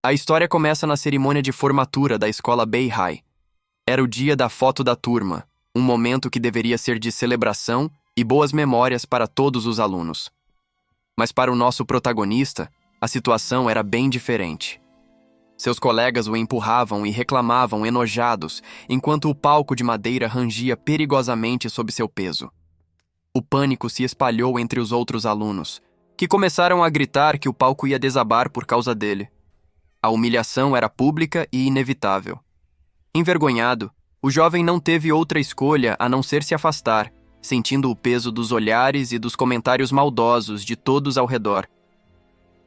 A história começa na cerimônia de formatura da escola Bay High. Era o dia da foto da turma, um momento que deveria ser de celebração e boas memórias para todos os alunos. Mas para o nosso protagonista, a situação era bem diferente. Seus colegas o empurravam e reclamavam enojados, enquanto o palco de madeira rangia perigosamente sob seu peso. O pânico se espalhou entre os outros alunos, que começaram a gritar que o palco ia desabar por causa dele. A humilhação era pública e inevitável. Envergonhado, o jovem não teve outra escolha a não ser se afastar, sentindo o peso dos olhares e dos comentários maldosos de todos ao redor.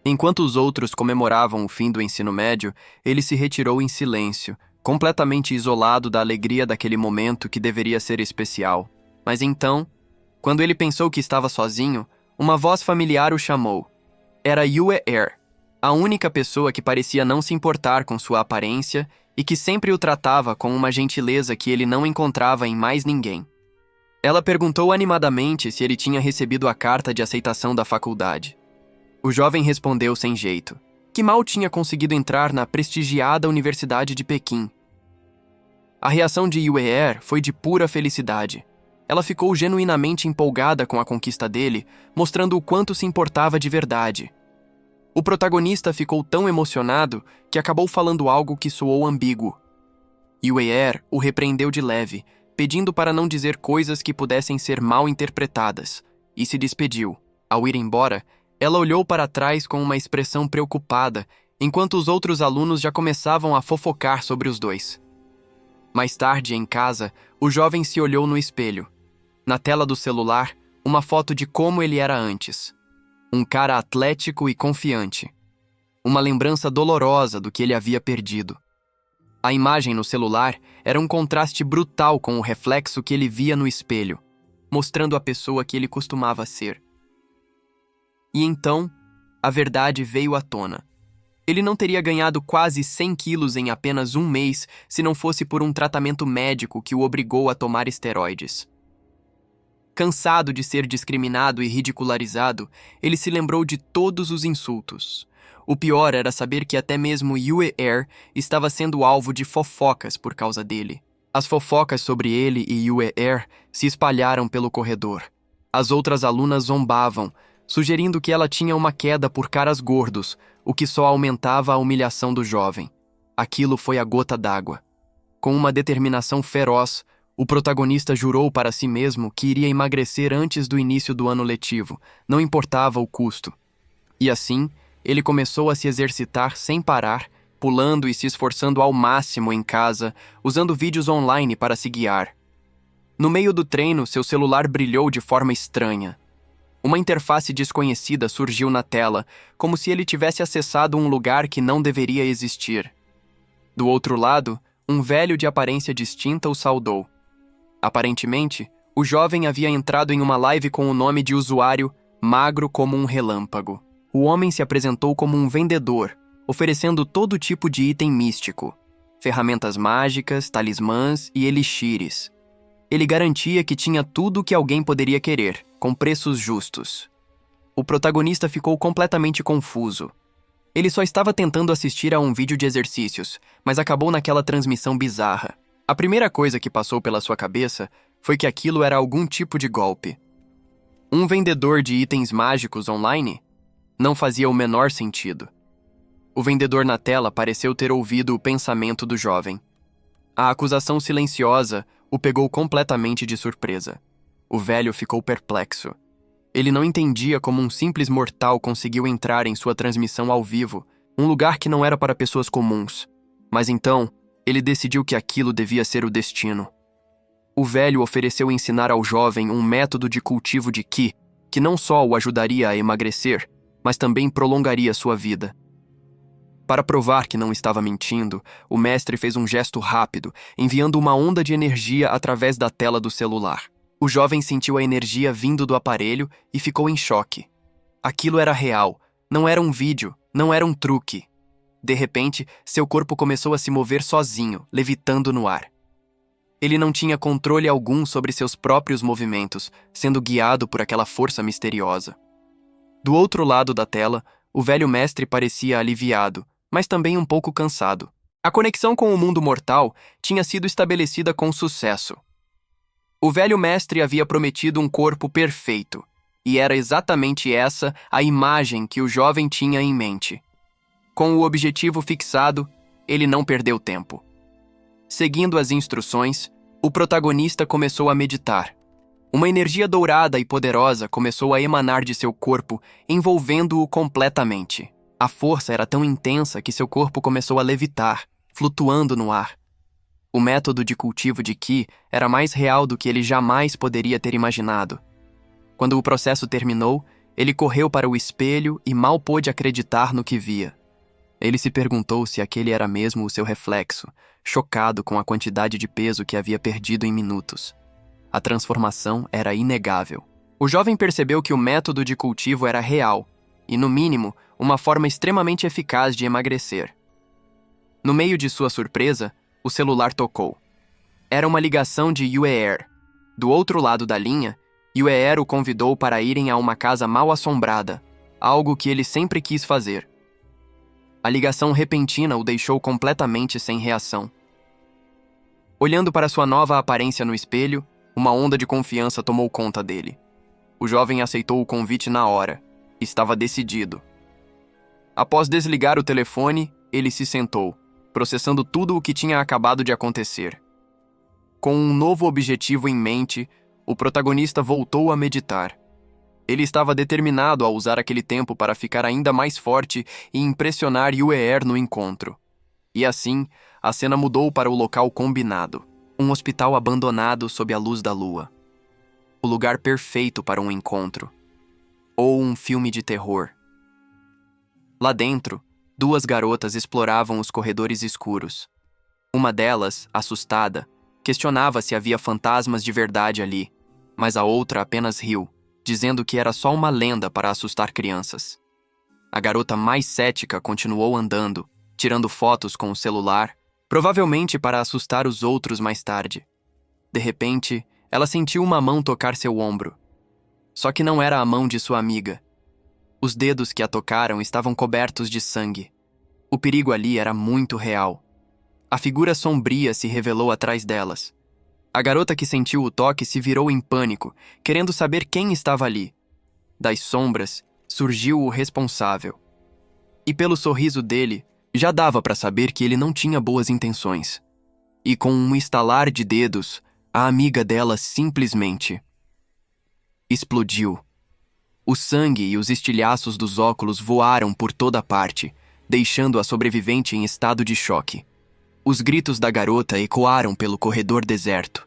Enquanto os outros comemoravam o fim do ensino médio, ele se retirou em silêncio, completamente isolado da alegria daquele momento que deveria ser especial. Mas então, quando ele pensou que estava sozinho, uma voz familiar o chamou. Era Yue Er, a única pessoa que parecia não se importar com sua aparência e que sempre o tratava com uma gentileza que ele não encontrava em mais ninguém. Ela perguntou animadamente se ele tinha recebido a carta de aceitação da faculdade. O jovem respondeu sem jeito, que mal tinha conseguido entrar na prestigiada Universidade de Pequim. A reação de Yue Er foi de pura felicidade. Ela ficou genuinamente empolgada com a conquista dele, mostrando o quanto se importava de verdade. O protagonista ficou tão emocionado que acabou falando algo que soou ambíguo. Yue Er o repreendeu de leve, pedindo para não dizer coisas que pudessem ser mal interpretadas, e se despediu. Ao ir embora, ela olhou para trás com uma expressão preocupada, enquanto os outros alunos já começavam a fofocar sobre os dois. Mais tarde, em casa, o jovem se olhou no espelho. Na tela do celular, uma foto de como ele era antes. Um cara atlético e confiante. Uma lembrança dolorosa do que ele havia perdido. A imagem no celular era um contraste brutal com o reflexo que ele via no espelho, mostrando a pessoa que ele costumava ser. E então, a verdade veio à tona. Ele não teria ganhado quase 100 quilos em apenas um mês se não fosse por um tratamento médico que o obrigou a tomar esteroides. Cansado de ser discriminado e ridicularizado, ele se lembrou de todos os insultos. O pior era saber que até mesmo Yue Er estava sendo alvo de fofocas por causa dele. As fofocas sobre ele e Yue Er se espalharam pelo corredor. As outras alunas zombavam, sugerindo que ela tinha uma queda por caras gordos, o que só aumentava a humilhação do jovem. Aquilo foi a gota d'água. Com uma determinação feroz, o protagonista jurou para si mesmo que iria emagrecer antes do início do ano letivo, não importava o custo. E assim, ele começou a se exercitar sem parar, pulando e se esforçando ao máximo em casa, usando vídeos online para se guiar. No meio do treino, seu celular brilhou de forma estranha. Uma interface desconhecida surgiu na tela, como se ele tivesse acessado um lugar que não deveria existir. Do outro lado, um velho de aparência distinta o saudou. Aparentemente, o jovem havia entrado em uma live com o nome de usuário Magro como um Relâmpago. O homem se apresentou como um vendedor, oferecendo todo tipo de item místico, ferramentas mágicas, talismãs e elixires. Ele garantia que tinha tudo o que alguém poderia querer, com preços justos. O protagonista ficou completamente confuso. Ele só estava tentando assistir a um vídeo de exercícios, mas acabou naquela transmissão bizarra. A primeira coisa que passou pela sua cabeça foi que aquilo era algum tipo de golpe. Um vendedor de itens mágicos online? Não fazia o menor sentido. O vendedor na tela pareceu ter ouvido o pensamento do jovem. A acusação silenciosa o pegou completamente de surpresa. O velho ficou perplexo. Ele não entendia como um simples mortal conseguiu entrar em sua transmissão ao vivo, um lugar que não era para pessoas comuns. Mas então, ele decidiu que aquilo devia ser o destino. O velho ofereceu ensinar ao jovem um método de cultivo de Qi, que não só o ajudaria a emagrecer, mas também prolongaria sua vida. Para provar que não estava mentindo, o mestre fez um gesto rápido, enviando uma onda de energia através da tela do celular. O jovem sentiu a energia vindo do aparelho e ficou em choque. Aquilo era real, não era um vídeo, não era um truque. De repente, seu corpo começou a se mover sozinho, levitando no ar. Ele não tinha controle algum sobre seus próprios movimentos, sendo guiado por aquela força misteriosa. Do outro lado da tela, o velho mestre parecia aliviado, mas também um pouco cansado. A conexão com o mundo mortal tinha sido estabelecida com sucesso. O velho mestre havia prometido um corpo perfeito, e era exatamente essa a imagem que o jovem tinha em mente. Com o objetivo fixado, ele não perdeu tempo. Seguindo as instruções, o protagonista começou a meditar. Uma energia dourada e poderosa começou a emanar de seu corpo, envolvendo-o completamente. A força era tão intensa que seu corpo começou a levitar, flutuando no ar. O método de cultivo de Ki era mais real do que ele jamais poderia ter imaginado. Quando o processo terminou, ele correu para o espelho e mal pôde acreditar no que via. Ele se perguntou se aquele era mesmo o seu reflexo, chocado com a quantidade de peso que havia perdido em minutos. A transformação era inegável. O jovem percebeu que o método de cultivo era real e, no mínimo, uma forma extremamente eficaz de emagrecer. No meio de sua surpresa, o celular tocou. Era uma ligação de Yue'er. Do outro lado da linha, Yue'er o convidou para irem a uma casa mal assombrada, algo que ele sempre quis fazer. A ligação repentina o deixou completamente sem reação. Olhando para sua nova aparência no espelho, uma onda de confiança tomou conta dele. O jovem aceitou o convite na hora. Estava decidido. Após desligar o telefone, ele se sentou, processando tudo o que tinha acabado de acontecer. Com um novo objetivo em mente, o protagonista voltou a meditar. Ele estava determinado a usar aquele tempo para ficar ainda mais forte e impressionar Yue'er no encontro. E assim, a cena mudou para o local combinado, um hospital abandonado sob a luz da lua. O lugar perfeito para um encontro. Ou um filme de terror. Lá dentro, duas garotas exploravam os corredores escuros. Uma delas, assustada, questionava se havia fantasmas de verdade ali, mas a outra apenas riu, dizendo que era só uma lenda para assustar crianças. A garota mais cética continuou andando, tirando fotos com o celular, provavelmente para assustar os outros mais tarde. De repente, ela sentiu uma mão tocar seu ombro. Só que não era a mão de sua amiga. Os dedos que a tocaram estavam cobertos de sangue. O perigo ali era muito real. A figura sombria se revelou atrás delas. A garota que sentiu o toque se virou em pânico, querendo saber quem estava ali. Das sombras, surgiu o responsável. E pelo sorriso dele, já dava para saber que ele não tinha boas intenções. E com um estalar de dedos, a amiga dela simplesmente explodiu. O sangue e os estilhaços dos óculos voaram por toda parte, deixando a sobrevivente em estado de choque. Os gritos da garota ecoaram pelo corredor deserto.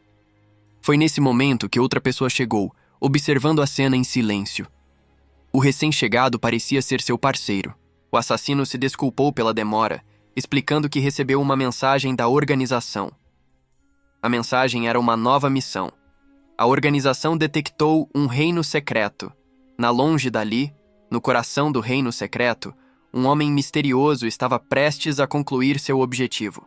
Foi nesse momento que outra pessoa chegou, observando a cena em silêncio. O recém-chegado parecia ser seu parceiro. O assassino se desculpou pela demora, explicando que recebeu uma mensagem da organização. A mensagem era uma nova missão. A organização detectou um reino secreto. Na longe dali, no coração do reino secreto, um homem misterioso estava prestes a concluir seu objetivo.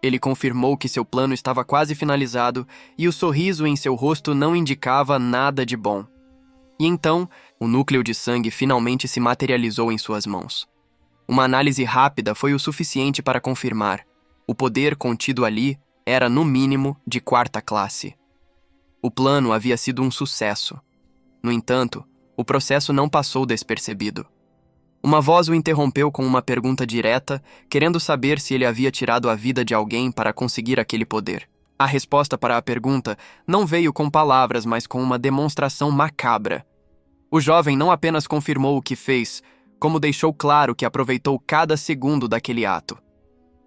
Ele confirmou que seu plano estava quase finalizado e o sorriso em seu rosto não indicava nada de bom. E então, o núcleo de sangue finalmente se materializou em suas mãos. Uma análise rápida foi o suficiente para confirmar. O poder contido ali era, no mínimo, de 4ª classe. O plano havia sido um sucesso. No entanto, o processo não passou despercebido. Uma voz o interrompeu com uma pergunta direta, querendo saber se ele havia tirado a vida de alguém para conseguir aquele poder. A resposta para a pergunta não veio com palavras, mas com uma demonstração macabra. O jovem não apenas confirmou o que fez, como deixou claro que aproveitou cada segundo daquele ato.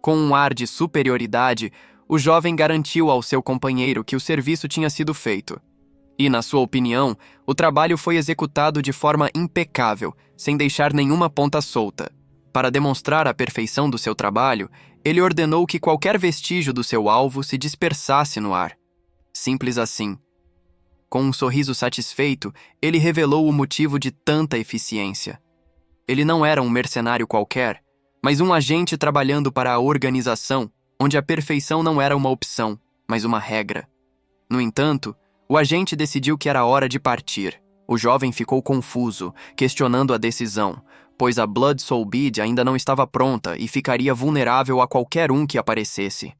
Com um ar de superioridade, o jovem garantiu ao seu companheiro que o serviço tinha sido feito. E, na sua opinião, o trabalho foi executado de forma impecável, sem deixar nenhuma ponta solta. Para demonstrar a perfeição do seu trabalho, ele ordenou que qualquer vestígio do seu alvo se dispersasse no ar. Simples assim. Com um sorriso satisfeito, ele revelou o motivo de tanta eficiência. Ele não era um mercenário qualquer, mas um agente trabalhando para a organização, onde a perfeição não era uma opção, mas uma regra. No entanto, o agente decidiu que era hora de partir. O jovem ficou confuso, questionando a decisão. pois a Blood Soul Bead ainda não estava pronta e ficaria vulnerável a qualquer um que aparecesse.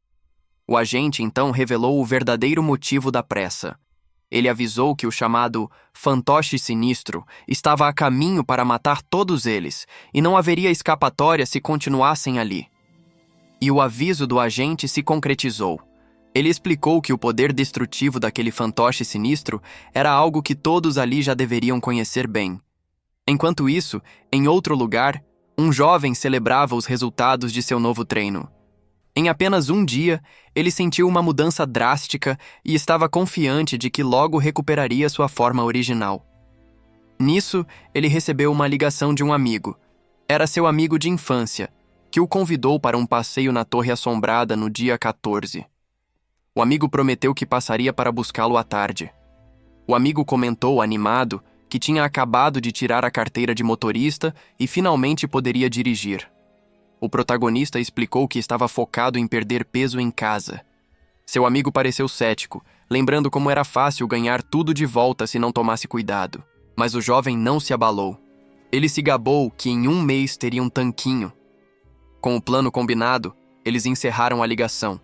O agente então revelou o verdadeiro motivo da pressa. Ele avisou que o chamado fantoche sinistro estava a caminho para matar todos eles e não haveria escapatória se continuassem ali. E o aviso do agente se concretizou. Ele explicou que o poder destrutivo daquele fantoche sinistro era algo que todos ali já deveriam conhecer bem. Enquanto isso, em outro lugar, um jovem celebrava os resultados de seu novo treino. Em apenas um dia, ele sentiu uma mudança drástica e estava confiante de que logo recuperaria sua forma original. Nisso, ele recebeu uma ligação de um amigo. Era seu amigo de infância, que o convidou para um passeio na Torre Assombrada no dia 14. O amigo prometeu que passaria para buscá-lo à tarde. O amigo comentou, animado, que tinha acabado de tirar a carteira de motorista e finalmente poderia dirigir. O protagonista explicou que estava focado em perder peso em casa. Seu amigo pareceu cético, lembrando como era fácil ganhar tudo de volta se não tomasse cuidado. Mas o jovem não se abalou. Ele se gabou que em um mês teria um tanquinho. Com o plano combinado, eles encerraram a ligação.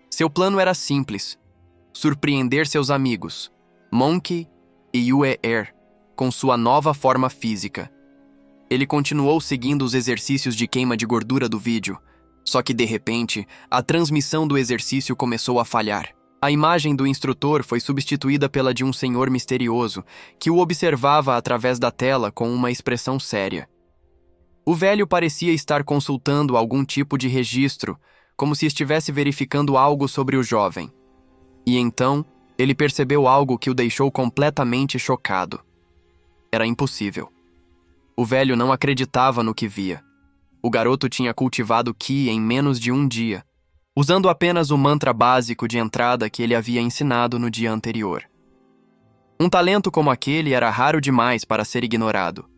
Seu plano era simples: surpreender seus amigos, Monkey e Yue Air, com sua nova forma física. Ele continuou seguindo os exercícios de queima de gordura do vídeo, só que de repente, a transmissão do exercício começou a falhar. A imagem do instrutor foi substituída pela de um senhor misterioso, que o observava através da tela com uma expressão séria. O velho parecia estar consultando algum tipo de registro, como se estivesse verificando algo sobre o jovem. E então, ele percebeu algo que o deixou completamente chocado. Era impossível. O velho não acreditava no que via. O garoto tinha cultivado Ki em menos de um dia, usando apenas o mantra básico de entrada que ele havia ensinado no dia anterior. Um talento como aquele era raro demais para ser ignorado.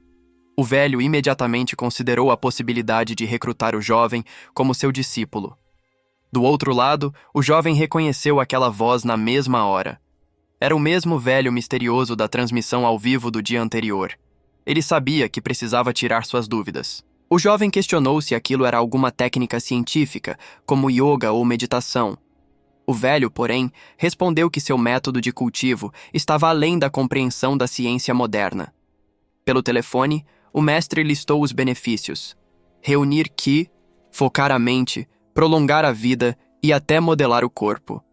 O velho imediatamente considerou a possibilidade de recrutar o jovem como seu discípulo. Do outro lado, o jovem reconheceu aquela voz na mesma hora. Era o mesmo velho misterioso da transmissão ao vivo do dia anterior. Ele sabia que precisava tirar suas dúvidas. O jovem questionou se aquilo era alguma técnica científica, como yoga ou meditação. O velho, porém, respondeu que seu método de cultivo estava além da compreensão da ciência moderna. Pelo telefone, o mestre listou os benefícios: reunir Ki, focar a mente, prolongar a vida e até modelar o corpo.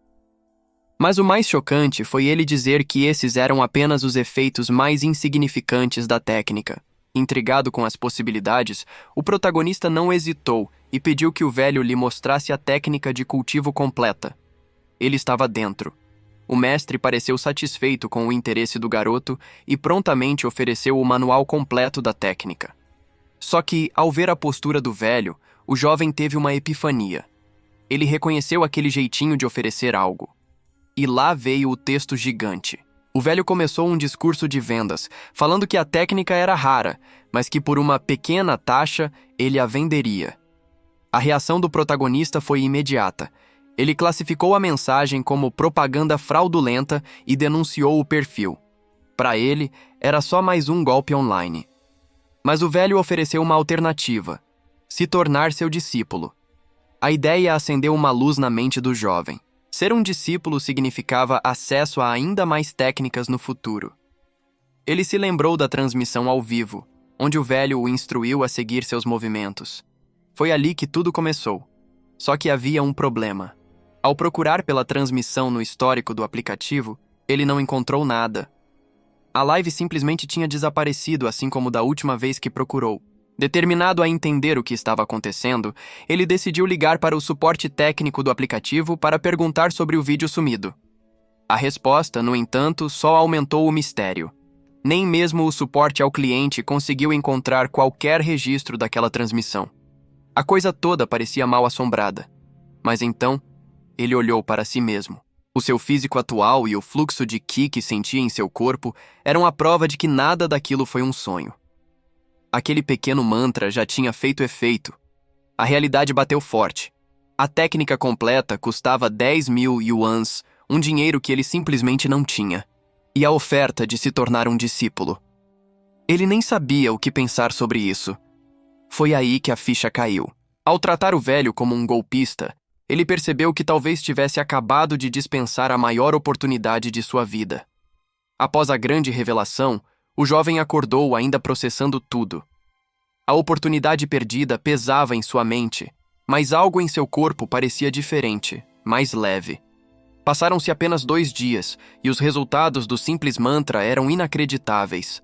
Mas o mais chocante foi ele dizer que esses eram apenas os efeitos mais insignificantes da técnica. Intrigado com as possibilidades, o protagonista não hesitou e pediu que o velho lhe mostrasse a técnica de cultivo completa. Ele estava dentro. O mestre pareceu satisfeito com o interesse do garoto e prontamente ofereceu o manual completo da técnica. Só que, ao ver a postura do velho, o jovem teve uma epifania. Ele reconheceu aquele jeitinho de oferecer algo. E lá veio o texto gigante. O velho começou um discurso de vendas, falando que a técnica era rara, mas que por uma pequena taxa ele a venderia. A reação do protagonista foi imediata. Ele classificou a mensagem como propaganda fraudulenta e denunciou o perfil. Para ele, era só mais um golpe online. Mas o velho ofereceu uma alternativa: se tornar seu discípulo. A ideia acendeu uma luz na mente do jovem. Ser um discípulo significava acesso a ainda mais técnicas no futuro. Ele se lembrou da transmissão ao vivo, onde o velho o instruiu a seguir seus movimentos. Foi ali que tudo começou. Só que havia um problema. Ao procurar pela transmissão no histórico do aplicativo, ele não encontrou nada. A live simplesmente tinha desaparecido, assim como da última vez que procurou. Determinado a entender o que estava acontecendo, ele decidiu ligar para o suporte técnico do aplicativo para perguntar sobre o vídeo sumido. A resposta, no entanto, só aumentou o mistério. Nem mesmo o suporte ao cliente conseguiu encontrar qualquer registro daquela transmissão. A coisa toda parecia mal assombrada. Mas então, ele olhou para si mesmo. O seu físico atual e o fluxo de Ki que sentia em seu corpo eram a prova de que nada daquilo foi um sonho. Aquele pequeno mantra já tinha feito efeito. A realidade bateu forte. A técnica completa custava 10.000 yuans, um dinheiro que ele simplesmente não tinha. E a oferta de se tornar um discípulo. Ele nem sabia o que pensar sobre isso. Foi aí que a ficha caiu. Ao tratar o velho como um golpista, ele percebeu que talvez tivesse acabado de dispensar a maior oportunidade de sua vida. Após a grande revelação, o jovem acordou ainda processando tudo. A oportunidade perdida pesava em sua mente, mas algo em seu corpo parecia diferente, mais leve. Passaram-se apenas 2 dias e os resultados do simples mantra eram inacreditáveis.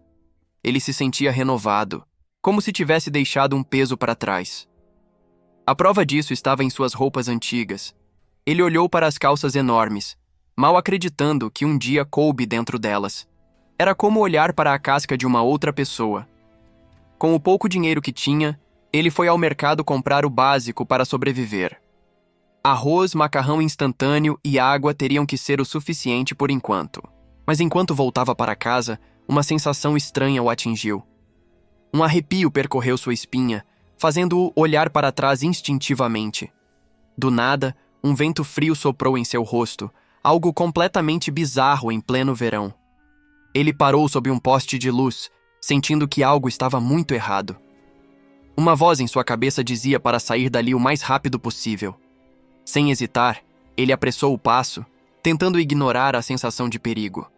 Ele se sentia renovado, como se tivesse deixado um peso para trás. A prova disso estava em suas roupas antigas. Ele olhou para as calças enormes, mal acreditando que um dia coube dentro delas. Era como olhar para a casca de uma outra pessoa. Com o pouco dinheiro que tinha, ele foi ao mercado comprar o básico para sobreviver. Arroz, macarrão instantâneo e água teriam que ser o suficiente por enquanto. Mas enquanto voltava para casa, uma sensação estranha o atingiu. Um arrepio percorreu sua espinha, fazendo-o olhar para trás instintivamente. Do nada, um vento frio soprou em seu rosto, algo completamente bizarro em pleno verão. Ele parou sob um poste de luz, sentindo que algo estava muito errado. Uma voz em sua cabeça dizia para sair dali o mais rápido possível. Sem hesitar, ele apressou o passo, tentando ignorar a sensação de perigo.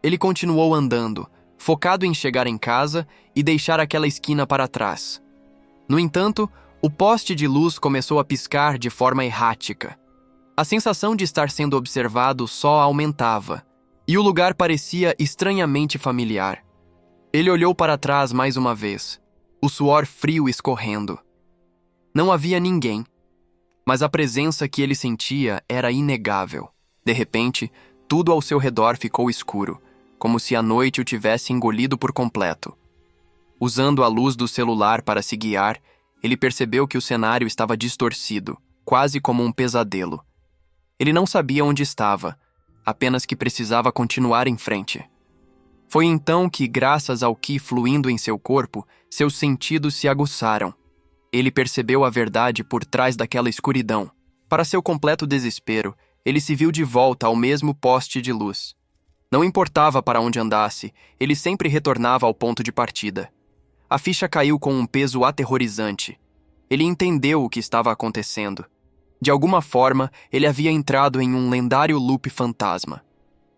Ele continuou andando, focado em chegar em casa e deixar aquela esquina para trás. No entanto, o poste de luz começou a piscar de forma errática. A sensação de estar sendo observado só aumentava, e o lugar parecia estranhamente familiar. Ele olhou para trás mais uma vez, o suor frio escorrendo. Não havia ninguém, mas a presença que ele sentia era inegável. De repente, tudo ao seu redor ficou escuro, como se a noite o tivesse engolido por completo. Usando a luz do celular para se guiar, ele percebeu que o cenário estava distorcido, quase como um pesadelo. Ele não sabia onde estava, apenas que precisava continuar em frente. Foi então que, graças ao qi fluindo em seu corpo, seus sentidos se aguçaram. Ele percebeu a verdade por trás daquela escuridão. Para seu completo desespero, ele se viu de volta ao mesmo poste de luz. Não importava para onde andasse, ele sempre retornava ao ponto de partida. A ficha caiu com um peso aterrorizante. Ele entendeu o que estava acontecendo. De alguma forma, ele havia entrado em um lendário loop fantasma.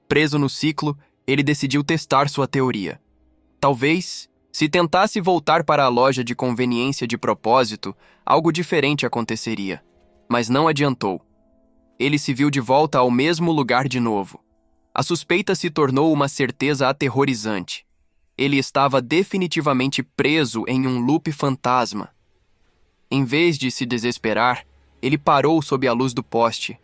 Preso no ciclo, ele decidiu testar sua teoria. Talvez, se tentasse voltar para a loja de conveniência de propósito, algo diferente aconteceria. Mas não adiantou. Ele se viu de volta ao mesmo lugar de novo. A suspeita se tornou uma certeza aterrorizante. Ele estava definitivamente preso em um loop fantasma. Em vez de se desesperar, ele parou sob a luz do poste.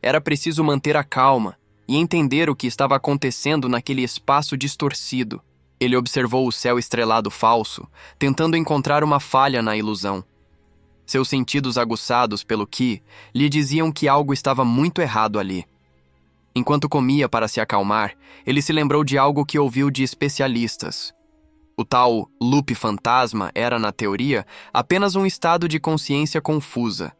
Era preciso manter a calma e entender o que estava acontecendo naquele espaço distorcido. Ele observou o céu estrelado falso, tentando encontrar uma falha na ilusão. Seus sentidos aguçados pelo qi lhe diziam que algo estava muito errado ali. Enquanto comia para se acalmar, ele se lembrou de algo que ouviu de especialistas. O tal loop fantasma era, na teoria, apenas um estado de consciência confusa.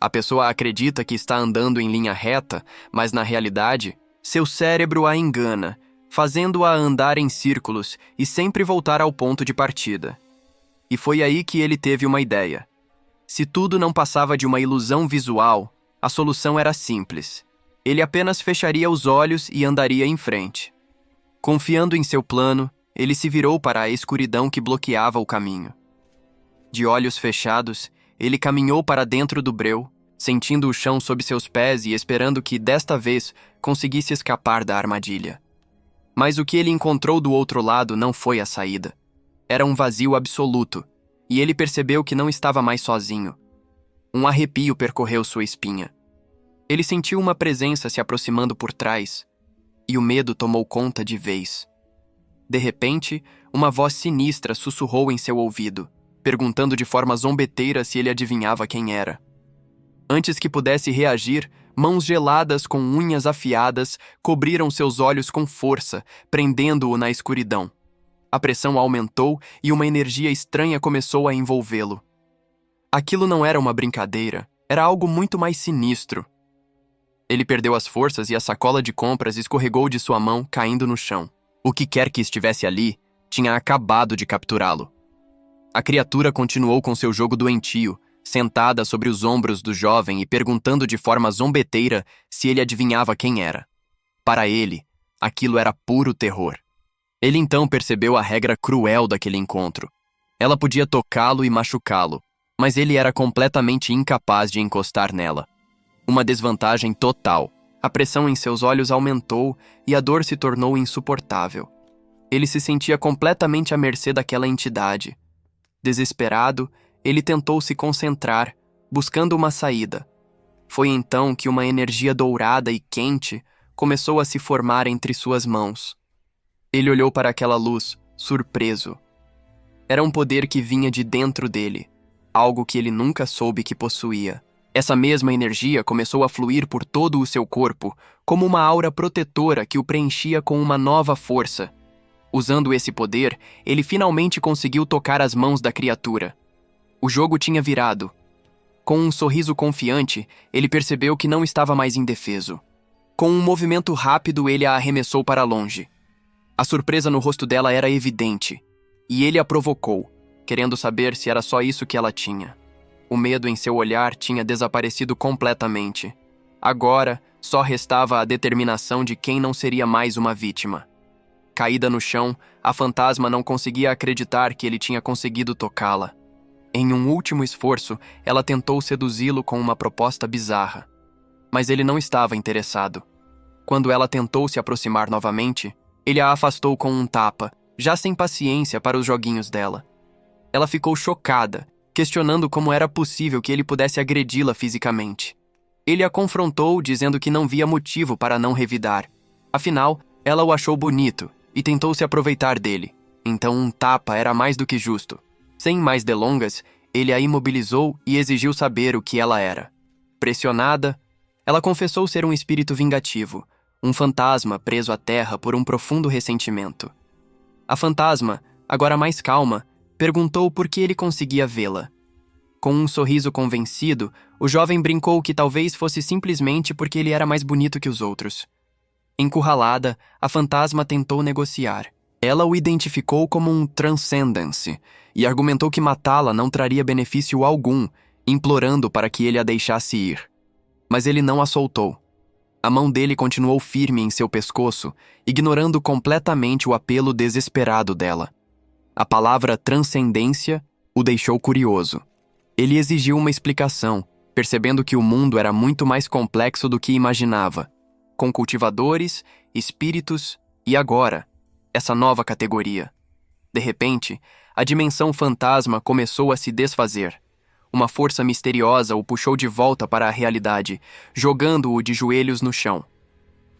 A pessoa acredita que está andando em linha reta, mas na realidade, seu cérebro a engana, fazendo-a andar em círculos e sempre voltar ao ponto de partida. E foi aí que ele teve uma ideia. Se tudo não passava de uma ilusão visual, a solução era simples. Ele apenas fecharia os olhos e andaria em frente. Confiando em seu plano, ele se virou para a escuridão que bloqueava o caminho. De olhos fechados, ele caminhou para dentro do breu, sentindo o chão sob seus pés e esperando que, desta vez, conseguisse escapar da armadilha. Mas o que ele encontrou do outro lado não foi a saída. Era um vazio absoluto, e ele percebeu que não estava mais sozinho. Um arrepio percorreu sua espinha. Ele sentiu uma presença se aproximando por trás, e o medo tomou conta de vez. De repente, uma voz sinistra sussurrou em seu ouvido, perguntando de forma zombeteira se ele adivinhava quem era. Antes que pudesse reagir, mãos geladas com unhas afiadas cobriram seus olhos com força, prendendo-o na escuridão. A pressão aumentou e uma energia estranha começou a envolvê-lo. Aquilo não era uma brincadeira, era algo muito mais sinistro. Ele perdeu as forças e a sacola de compras escorregou de sua mão, caindo no chão. O que quer que estivesse ali, tinha acabado de capturá-lo. A criatura continuou com seu jogo doentio, sentada sobre os ombros do jovem e perguntando de forma zombeteira se ele adivinhava quem era. Para ele, aquilo era puro terror. Ele então percebeu a regra cruel daquele encontro. Ela podia tocá-lo e machucá-lo, mas ele era completamente incapaz de encostar nela. Uma desvantagem total. A pressão em seus olhos aumentou e a dor se tornou insuportável. Ele se sentia completamente à mercê daquela entidade. Desesperado, ele tentou se concentrar, buscando uma saída. Foi então que uma energia dourada e quente começou a se formar entre suas mãos. Ele olhou para aquela luz, surpreso. Era um poder que vinha de dentro dele, algo que ele nunca soube que possuía. Essa mesma energia começou a fluir por todo o seu corpo, como uma aura protetora que o preenchia com uma nova força. Usando esse poder, ele finalmente conseguiu tocar as mãos da criatura. O jogo tinha virado. Com um sorriso confiante, ele percebeu que não estava mais indefeso. Com um movimento rápido, ele a arremessou para longe. A surpresa no rosto dela era evidente, e ele a provocou, querendo saber se era só isso que ela tinha. O medo em seu olhar tinha desaparecido completamente. Agora, só restava a determinação de quem não seria mais uma vítima. Caída no chão, a fantasma não conseguia acreditar que ele tinha conseguido tocá-la. Em um último esforço, ela tentou seduzi-lo com uma proposta bizarra. Mas ele não estava interessado. Quando ela tentou se aproximar novamente, ele a afastou com um tapa, já sem paciência para os joguinhos dela. Ela ficou chocada, questionando como era possível que ele pudesse agredi-la fisicamente. Ele a confrontou, dizendo que não via motivo para não revidar. Afinal, ela o achou bonito e tentou se aproveitar dele. Então um tapa era mais do que justo. Sem mais delongas, ele a imobilizou e exigiu saber o que ela era. Pressionada, ela confessou ser um espírito vingativo, um fantasma preso à terra por um profundo ressentimento. A fantasma, agora mais calma, perguntou por que ele conseguia vê-la. Com um sorriso convencido, o jovem brincou que talvez fosse simplesmente porque ele era mais bonito que os outros. Encurralada, a fantasma tentou negociar. Ela o identificou como um Transcendence e argumentou que matá-la não traria benefício algum, implorando para que ele a deixasse ir. Mas ele não a soltou. A mão dele continuou firme em seu pescoço, ignorando completamente o apelo desesperado dela. A palavra transcendência o deixou curioso. Ele exigiu uma explicação, percebendo que o mundo era muito mais complexo do que imaginava, com cultivadores, espíritos e agora, essa nova categoria. De repente, a dimensão fantasma começou a se desfazer. Uma força misteriosa o puxou de volta para a realidade, jogando-o de joelhos no chão.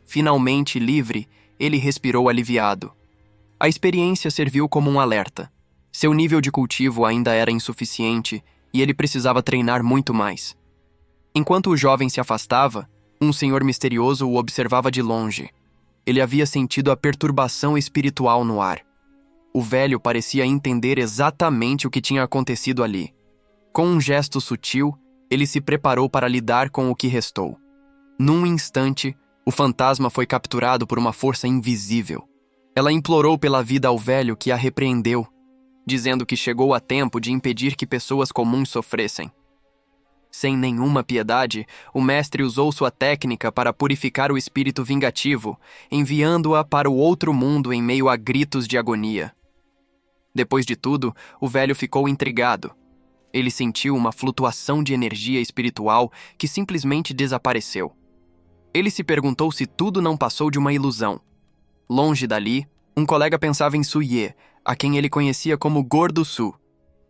Finalmente livre, ele respirou aliviado. A experiência serviu como um alerta. Seu nível de cultivo ainda era insuficiente e ele precisava treinar muito mais. Enquanto o jovem se afastava, um senhor misterioso o observava de longe. Ele havia sentido a perturbação espiritual no ar. O velho parecia entender exatamente o que tinha acontecido ali. Com um gesto sutil, ele se preparou para lidar com o que restou. Num instante, o fantasma foi capturado por uma força invisível. Ela implorou pela vida ao velho, que a repreendeu, dizendo que chegou a tempo de impedir que pessoas comuns sofressem. Sem nenhuma piedade, o mestre usou sua técnica para purificar o espírito vingativo, enviando-a para o outro mundo em meio a gritos de agonia. Depois de tudo, o velho ficou intrigado. Ele sentiu uma flutuação de energia espiritual que simplesmente desapareceu. Ele se perguntou se tudo não passou de uma ilusão. Longe dali, um colega pensava em Suye, a quem ele conhecia como Gordo Su.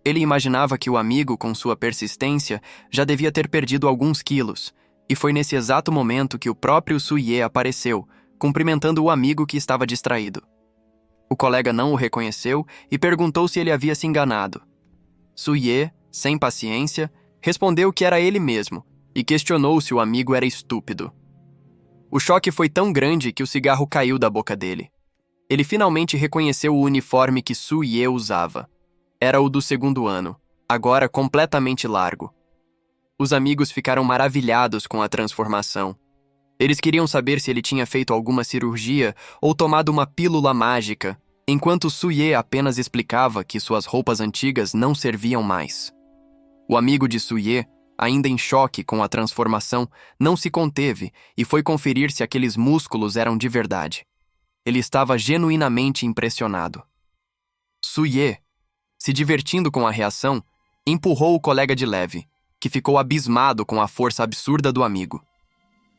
Ele imaginava que o amigo, com sua persistência, já devia ter perdido alguns quilos, e foi nesse exato momento que o próprio Suye apareceu, cumprimentando o amigo que estava distraído. O colega não o reconheceu e perguntou se ele havia se enganado. Suye, sem paciência, respondeu que era ele mesmo e questionou se o amigo era estúpido. O choque foi tão grande que o cigarro caiu da boca dele. Ele finalmente reconheceu o uniforme que Suye usava. Era o do 2º ano, agora completamente largo. Os amigos ficaram maravilhados com a transformação. Eles queriam saber se ele tinha feito alguma cirurgia ou tomado uma pílula mágica, enquanto Suye apenas explicava que suas roupas antigas não serviam mais. O amigo de Suye, ainda em choque com a transformação, não se conteve e foi conferir se aqueles músculos eram de verdade. Ele estava genuinamente impressionado. Suye, se divertindo com a reação, empurrou o colega de leve, que ficou abismado com a força absurda do amigo.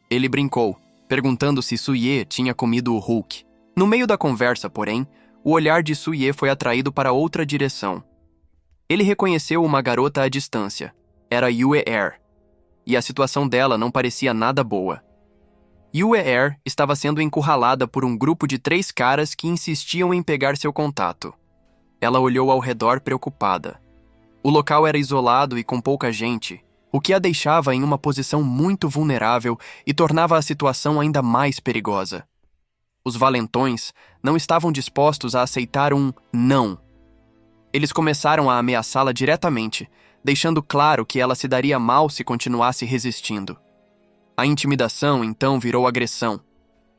Ele brincou, perguntando se Suye tinha comido o Hulk. No meio da conversa, porém, o olhar de Suye foi atraído para outra direção. Ele reconheceu uma garota à distância. Era Yue Er, e a situação dela não parecia nada boa. Yue Er estava sendo encurralada por um grupo de 3 caras que insistiam em pegar seu contato. Ela olhou ao redor preocupada. O local era isolado e com pouca gente, o que a deixava em uma posição muito vulnerável e tornava a situação ainda mais perigosa. Os valentões não estavam dispostos a aceitar um não. Eles começaram a ameaçá-la diretamente, deixando claro que ela se daria mal se continuasse resistindo. A intimidação, então, virou agressão.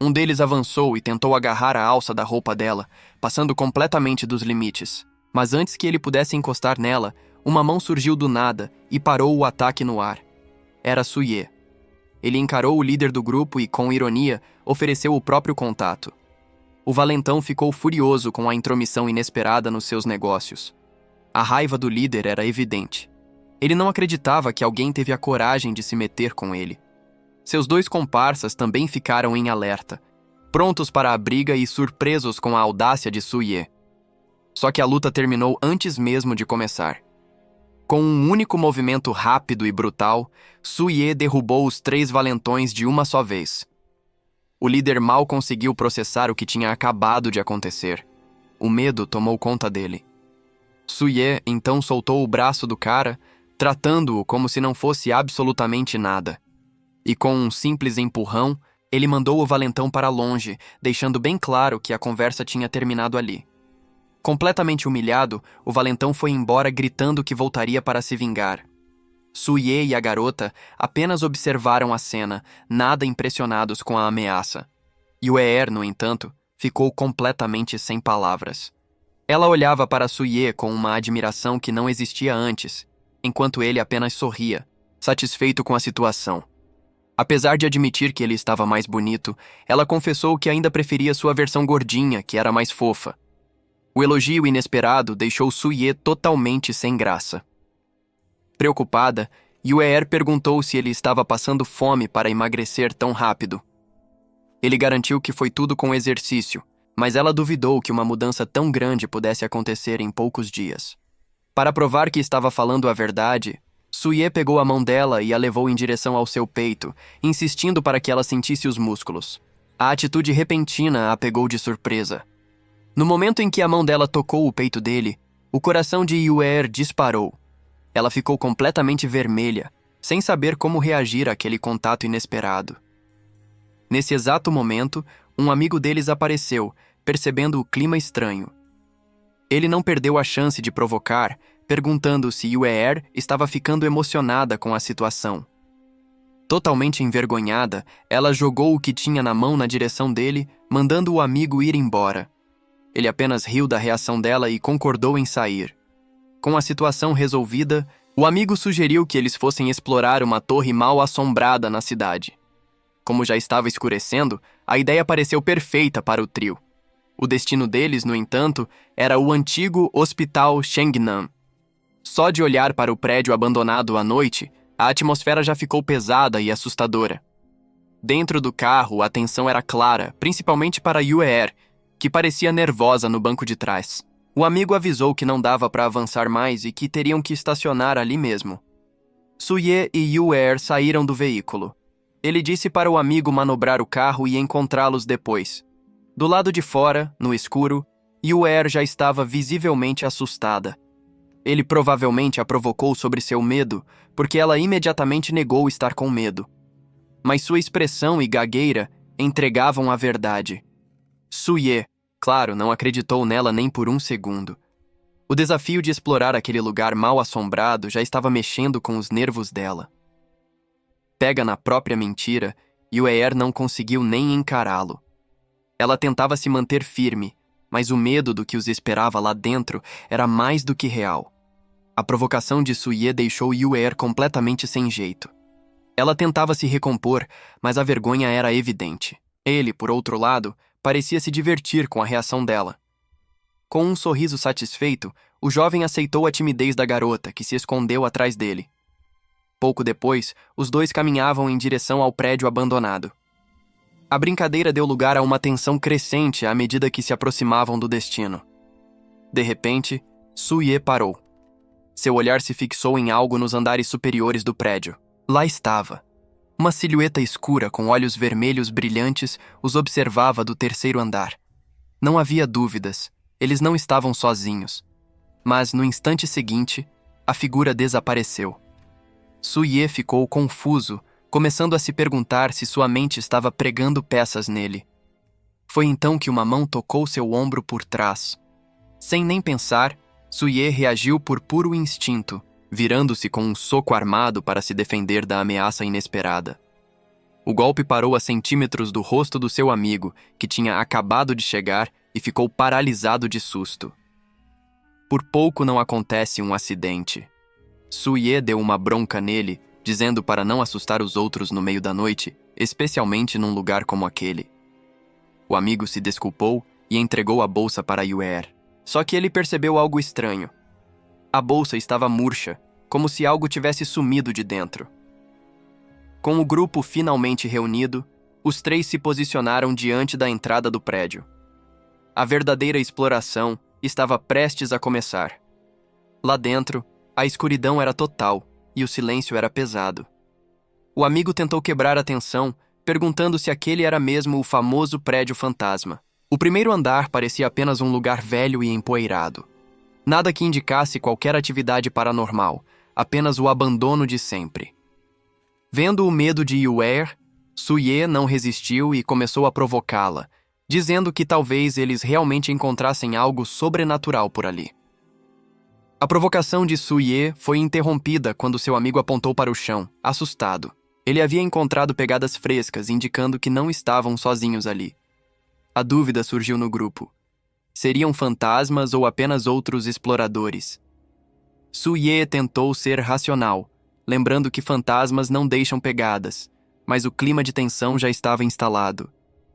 Um deles avançou e tentou agarrar a alça da roupa dela, passando completamente dos limites. Mas antes que ele pudesse encostar nela, uma mão surgiu do nada e parou o ataque no ar. Era Suye. Ele encarou o líder do grupo e, com ironia, ofereceu o próprio contato. O valentão ficou furioso com a intromissão inesperada nos seus negócios. A raiva do líder era evidente. Ele não acreditava que alguém teve a coragem de se meter com ele. Seus 2 comparsas também ficaram em alerta, prontos para a briga e surpresos com a audácia de Suye. Só que a luta terminou antes mesmo de começar. Com um único movimento rápido e brutal, Suye derrubou os 3 valentões de uma só vez. O líder mal conseguiu processar o que tinha acabado de acontecer. O medo tomou conta dele. Suye então soltou o braço do cara, tratando-o como se não fosse absolutamente nada. E com um simples empurrão, ele mandou o valentão para longe, deixando bem claro que a conversa tinha terminado ali. Completamente humilhado, o valentão foi embora gritando que voltaria para se vingar. Suye e a garota apenas observaram a cena, nada impressionados com a ameaça. Yue Er, no entanto, ficou completamente sem palavras. Ela olhava para Suye com uma admiração que não existia antes, enquanto ele apenas sorria, satisfeito com a situação. Apesar de admitir que ele estava mais bonito, ela confessou que ainda preferia sua versão gordinha, que era mais fofa. O elogio inesperado deixou Suye totalmente sem graça. Preocupada, Yue Er perguntou se ele estava passando fome para emagrecer tão rápido. Ele garantiu que foi tudo com exercício, mas ela duvidou que uma mudança tão grande pudesse acontecer em poucos dias. Para provar que estava falando a verdade, Suye pegou a mão dela e a levou em direção ao seu peito, insistindo para que ela sentisse os músculos. A atitude repentina a pegou de surpresa. No momento em que a mão dela tocou o peito dele, o coração de Yue Er disparou. Ela ficou completamente vermelha, sem saber como reagir àquele contato inesperado. Nesse exato momento, um amigo deles apareceu, percebendo o clima estranho. Ele não perdeu a chance de provocar, perguntando se Yue Er estava ficando emocionada com a situação. Totalmente envergonhada, ela jogou o que tinha na mão na direção dele, mandando o amigo ir embora. Ele apenas riu da reação dela e concordou em sair. Com a situação resolvida, o amigo sugeriu que eles fossem explorar uma torre mal assombrada na cidade. Como já estava escurecendo, a ideia pareceu perfeita para o trio. O destino deles, no entanto, era o antigo Hospital Shengnan. Só de olhar para o prédio abandonado à noite, a atmosfera já ficou pesada e assustadora. Dentro do carro, a tensão era clara, principalmente para Yue Er, que parecia nervosa no banco de trás. O amigo avisou que não dava para avançar mais e que teriam que estacionar ali mesmo. Suye e Yue Er saíram do veículo. Ele disse para o amigo manobrar o carro e encontrá-los depois. Do lado de fora, no escuro, Yue Er já estava visivelmente assustada. Ele provavelmente a provocou sobre seu medo, porque ela imediatamente negou estar com medo. Mas sua expressão e gagueira entregavam a verdade. Suye, claro, não acreditou nela nem por um segundo. O desafio de explorar aquele lugar mal assombrado já estava mexendo com os nervos dela. Pega na própria mentira, Yue Er não conseguiu nem encará-lo. Ela tentava se manter firme, mas o medo do que os esperava lá dentro era mais do que real. A provocação de Suye deixou Yue completamente sem jeito. Ela tentava se recompor, mas a vergonha era evidente. Ele, por outro lado, parecia se divertir com a reação dela. Com um sorriso satisfeito, o jovem aceitou a timidez da garota, que se escondeu atrás dele. Pouco depois, os dois caminhavam em direção ao prédio abandonado. A brincadeira deu lugar a uma tensão crescente à medida que se aproximavam do destino. De repente, Suye parou. Seu olhar se fixou em algo nos andares superiores do prédio. Lá estava. Uma silhueta escura com olhos vermelhos brilhantes os observava do terceiro andar. Não havia dúvidas, eles não estavam sozinhos. Mas, no instante seguinte, a figura desapareceu. Suye ficou confuso, começando a se perguntar se sua mente estava pregando peças nele. Foi então que uma mão tocou seu ombro por trás. Sem nem pensar, Suye reagiu por puro instinto, virando-se com um soco armado para se defender da ameaça inesperada. O golpe parou a centímetros do rosto do seu amigo, que tinha acabado de chegar e ficou paralisado de susto. Por pouco não acontece um acidente. Suye deu uma bronca nele, dizendo para não assustar os outros no meio da noite, especialmente num lugar como aquele. O amigo se desculpou e entregou a bolsa para Yue. Só que ele percebeu algo estranho. A bolsa estava murcha, como se algo tivesse sumido de dentro. Com o grupo finalmente reunido, os três se posicionaram diante da entrada do prédio. A verdadeira exploração estava prestes a começar. Lá dentro, a escuridão era total e o silêncio era pesado. O amigo tentou quebrar a tensão, perguntando se aquele era mesmo o famoso prédio fantasma. O primeiro andar parecia apenas um lugar velho e empoeirado. Nada que indicasse qualquer atividade paranormal, apenas o abandono de sempre. Vendo o medo de Yue, Suye não resistiu e começou a provocá-la, dizendo que talvez eles realmente encontrassem algo sobrenatural por ali. A provocação de Suye foi interrompida quando seu amigo apontou para o chão, assustado. Ele havia encontrado pegadas frescas, indicando que não estavam sozinhos ali. A dúvida surgiu no grupo. Seriam fantasmas ou apenas outros exploradores? Suye tentou ser racional, lembrando que fantasmas não deixam pegadas, mas o clima de tensão já estava instalado.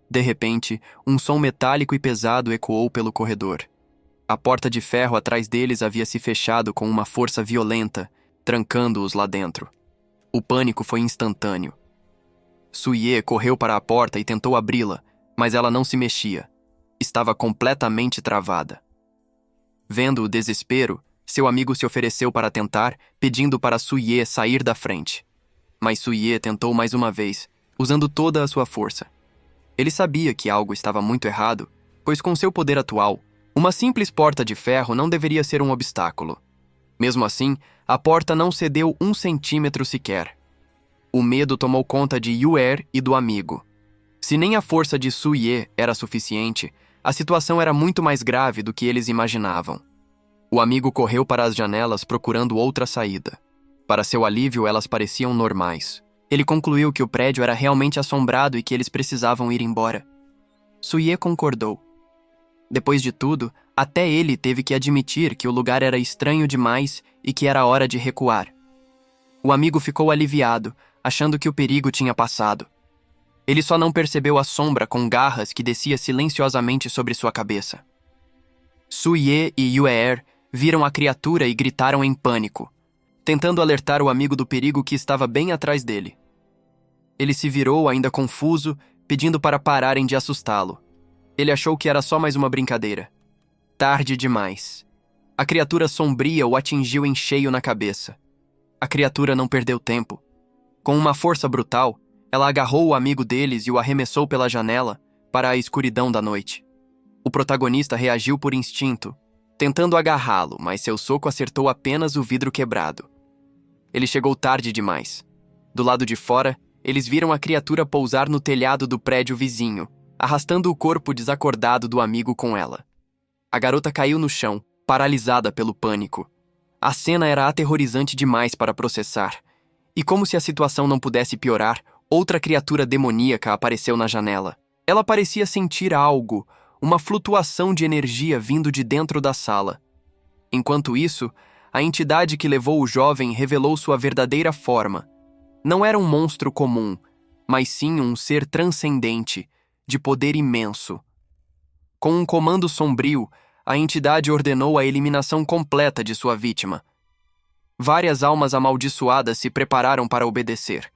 De repente, um som metálico e pesado ecoou pelo corredor. A porta de ferro atrás deles havia se fechado com uma força violenta, trancando-os lá dentro. O pânico foi instantâneo. Suye correu para a porta e tentou abri-la, mas ela não se mexia. Estava completamente travada. Vendo o desespero, seu amigo se ofereceu para tentar, pedindo para Suye sair da frente. Mas Suye tentou mais uma vez, usando toda a sua força. Ele sabia que algo estava muito errado, pois com seu poder atual, uma simples porta de ferro não deveria ser um obstáculo. Mesmo assim, a porta não cedeu 1 centímetro sequer. O medo tomou conta de Yue e do amigo. Se nem a força de Suye era suficiente, a situação era muito mais grave do que eles imaginavam. O amigo correu para as janelas procurando outra saída. Para seu alívio, elas pareciam normais. Ele concluiu que o prédio era realmente assombrado e que eles precisavam ir embora. Suye concordou. Depois de tudo, até ele teve que admitir que o lugar era estranho demais e que era hora de recuar. O amigo ficou aliviado, achando que o perigo tinha passado. Ele só não percebeu a sombra com garras que descia silenciosamente sobre sua cabeça. Suye e Yue viram a criatura e gritaram em pânico, tentando alertar o amigo do perigo que estava bem atrás dele. Ele se virou, ainda confuso, pedindo para pararem de assustá-lo. Ele achou que era só mais uma brincadeira. Tarde demais. A criatura sombria o atingiu em cheio na cabeça. A criatura não perdeu tempo. Com uma força brutal, ela agarrou o amigo deles e o arremessou pela janela para a escuridão da noite. O protagonista reagiu por instinto, tentando agarrá-lo, mas seu soco acertou apenas o vidro quebrado. Ele chegou tarde demais. Do lado de fora, eles viram a criatura pousar no telhado do prédio vizinho, arrastando o corpo desacordado do amigo com ela. A garota caiu no chão, paralisada pelo pânico. A cena era aterrorizante demais para processar. E como se a situação não pudesse piorar, outra criatura demoníaca apareceu na janela. Ela parecia sentir algo, uma flutuação de energia vindo de dentro da sala. Enquanto isso, a entidade que levou o jovem revelou sua verdadeira forma. Não era um monstro comum, mas sim um ser transcendente, de poder imenso. Com um comando sombrio, a entidade ordenou a eliminação completa de sua vítima. Várias almas amaldiçoadas se prepararam para obedecer.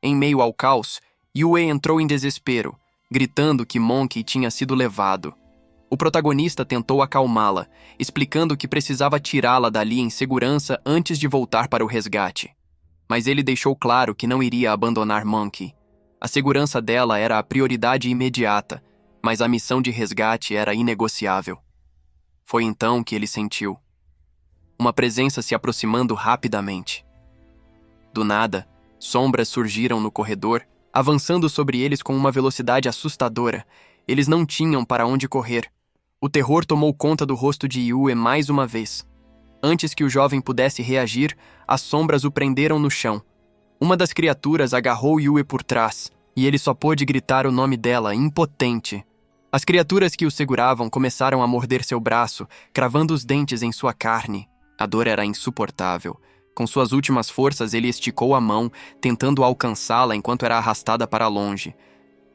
Em meio ao caos, Yue entrou em desespero, gritando que Monkey tinha sido levado. O protagonista tentou acalmá-la, explicando que precisava tirá-la dali em segurança antes de voltar para o resgate. Mas ele deixou claro que não iria abandonar Monkey. A segurança dela era a prioridade imediata, mas a missão de resgate era inegociável. Foi então que ele sentiu uma presença se aproximando rapidamente. Do nada, sombras surgiram no corredor, avançando sobre eles com uma velocidade assustadora. Eles não tinham para onde correr. O terror tomou conta do rosto de Yue mais uma vez. Antes que o jovem pudesse reagir, as sombras o prenderam no chão. Uma das criaturas agarrou Yue por trás, e ele só pôde gritar o nome dela, impotente. As criaturas que o seguravam começaram a morder seu braço, cravando os dentes em sua carne. A dor era insuportável. Com suas últimas forças, ele esticou a mão, tentando alcançá-la enquanto era arrastada para longe.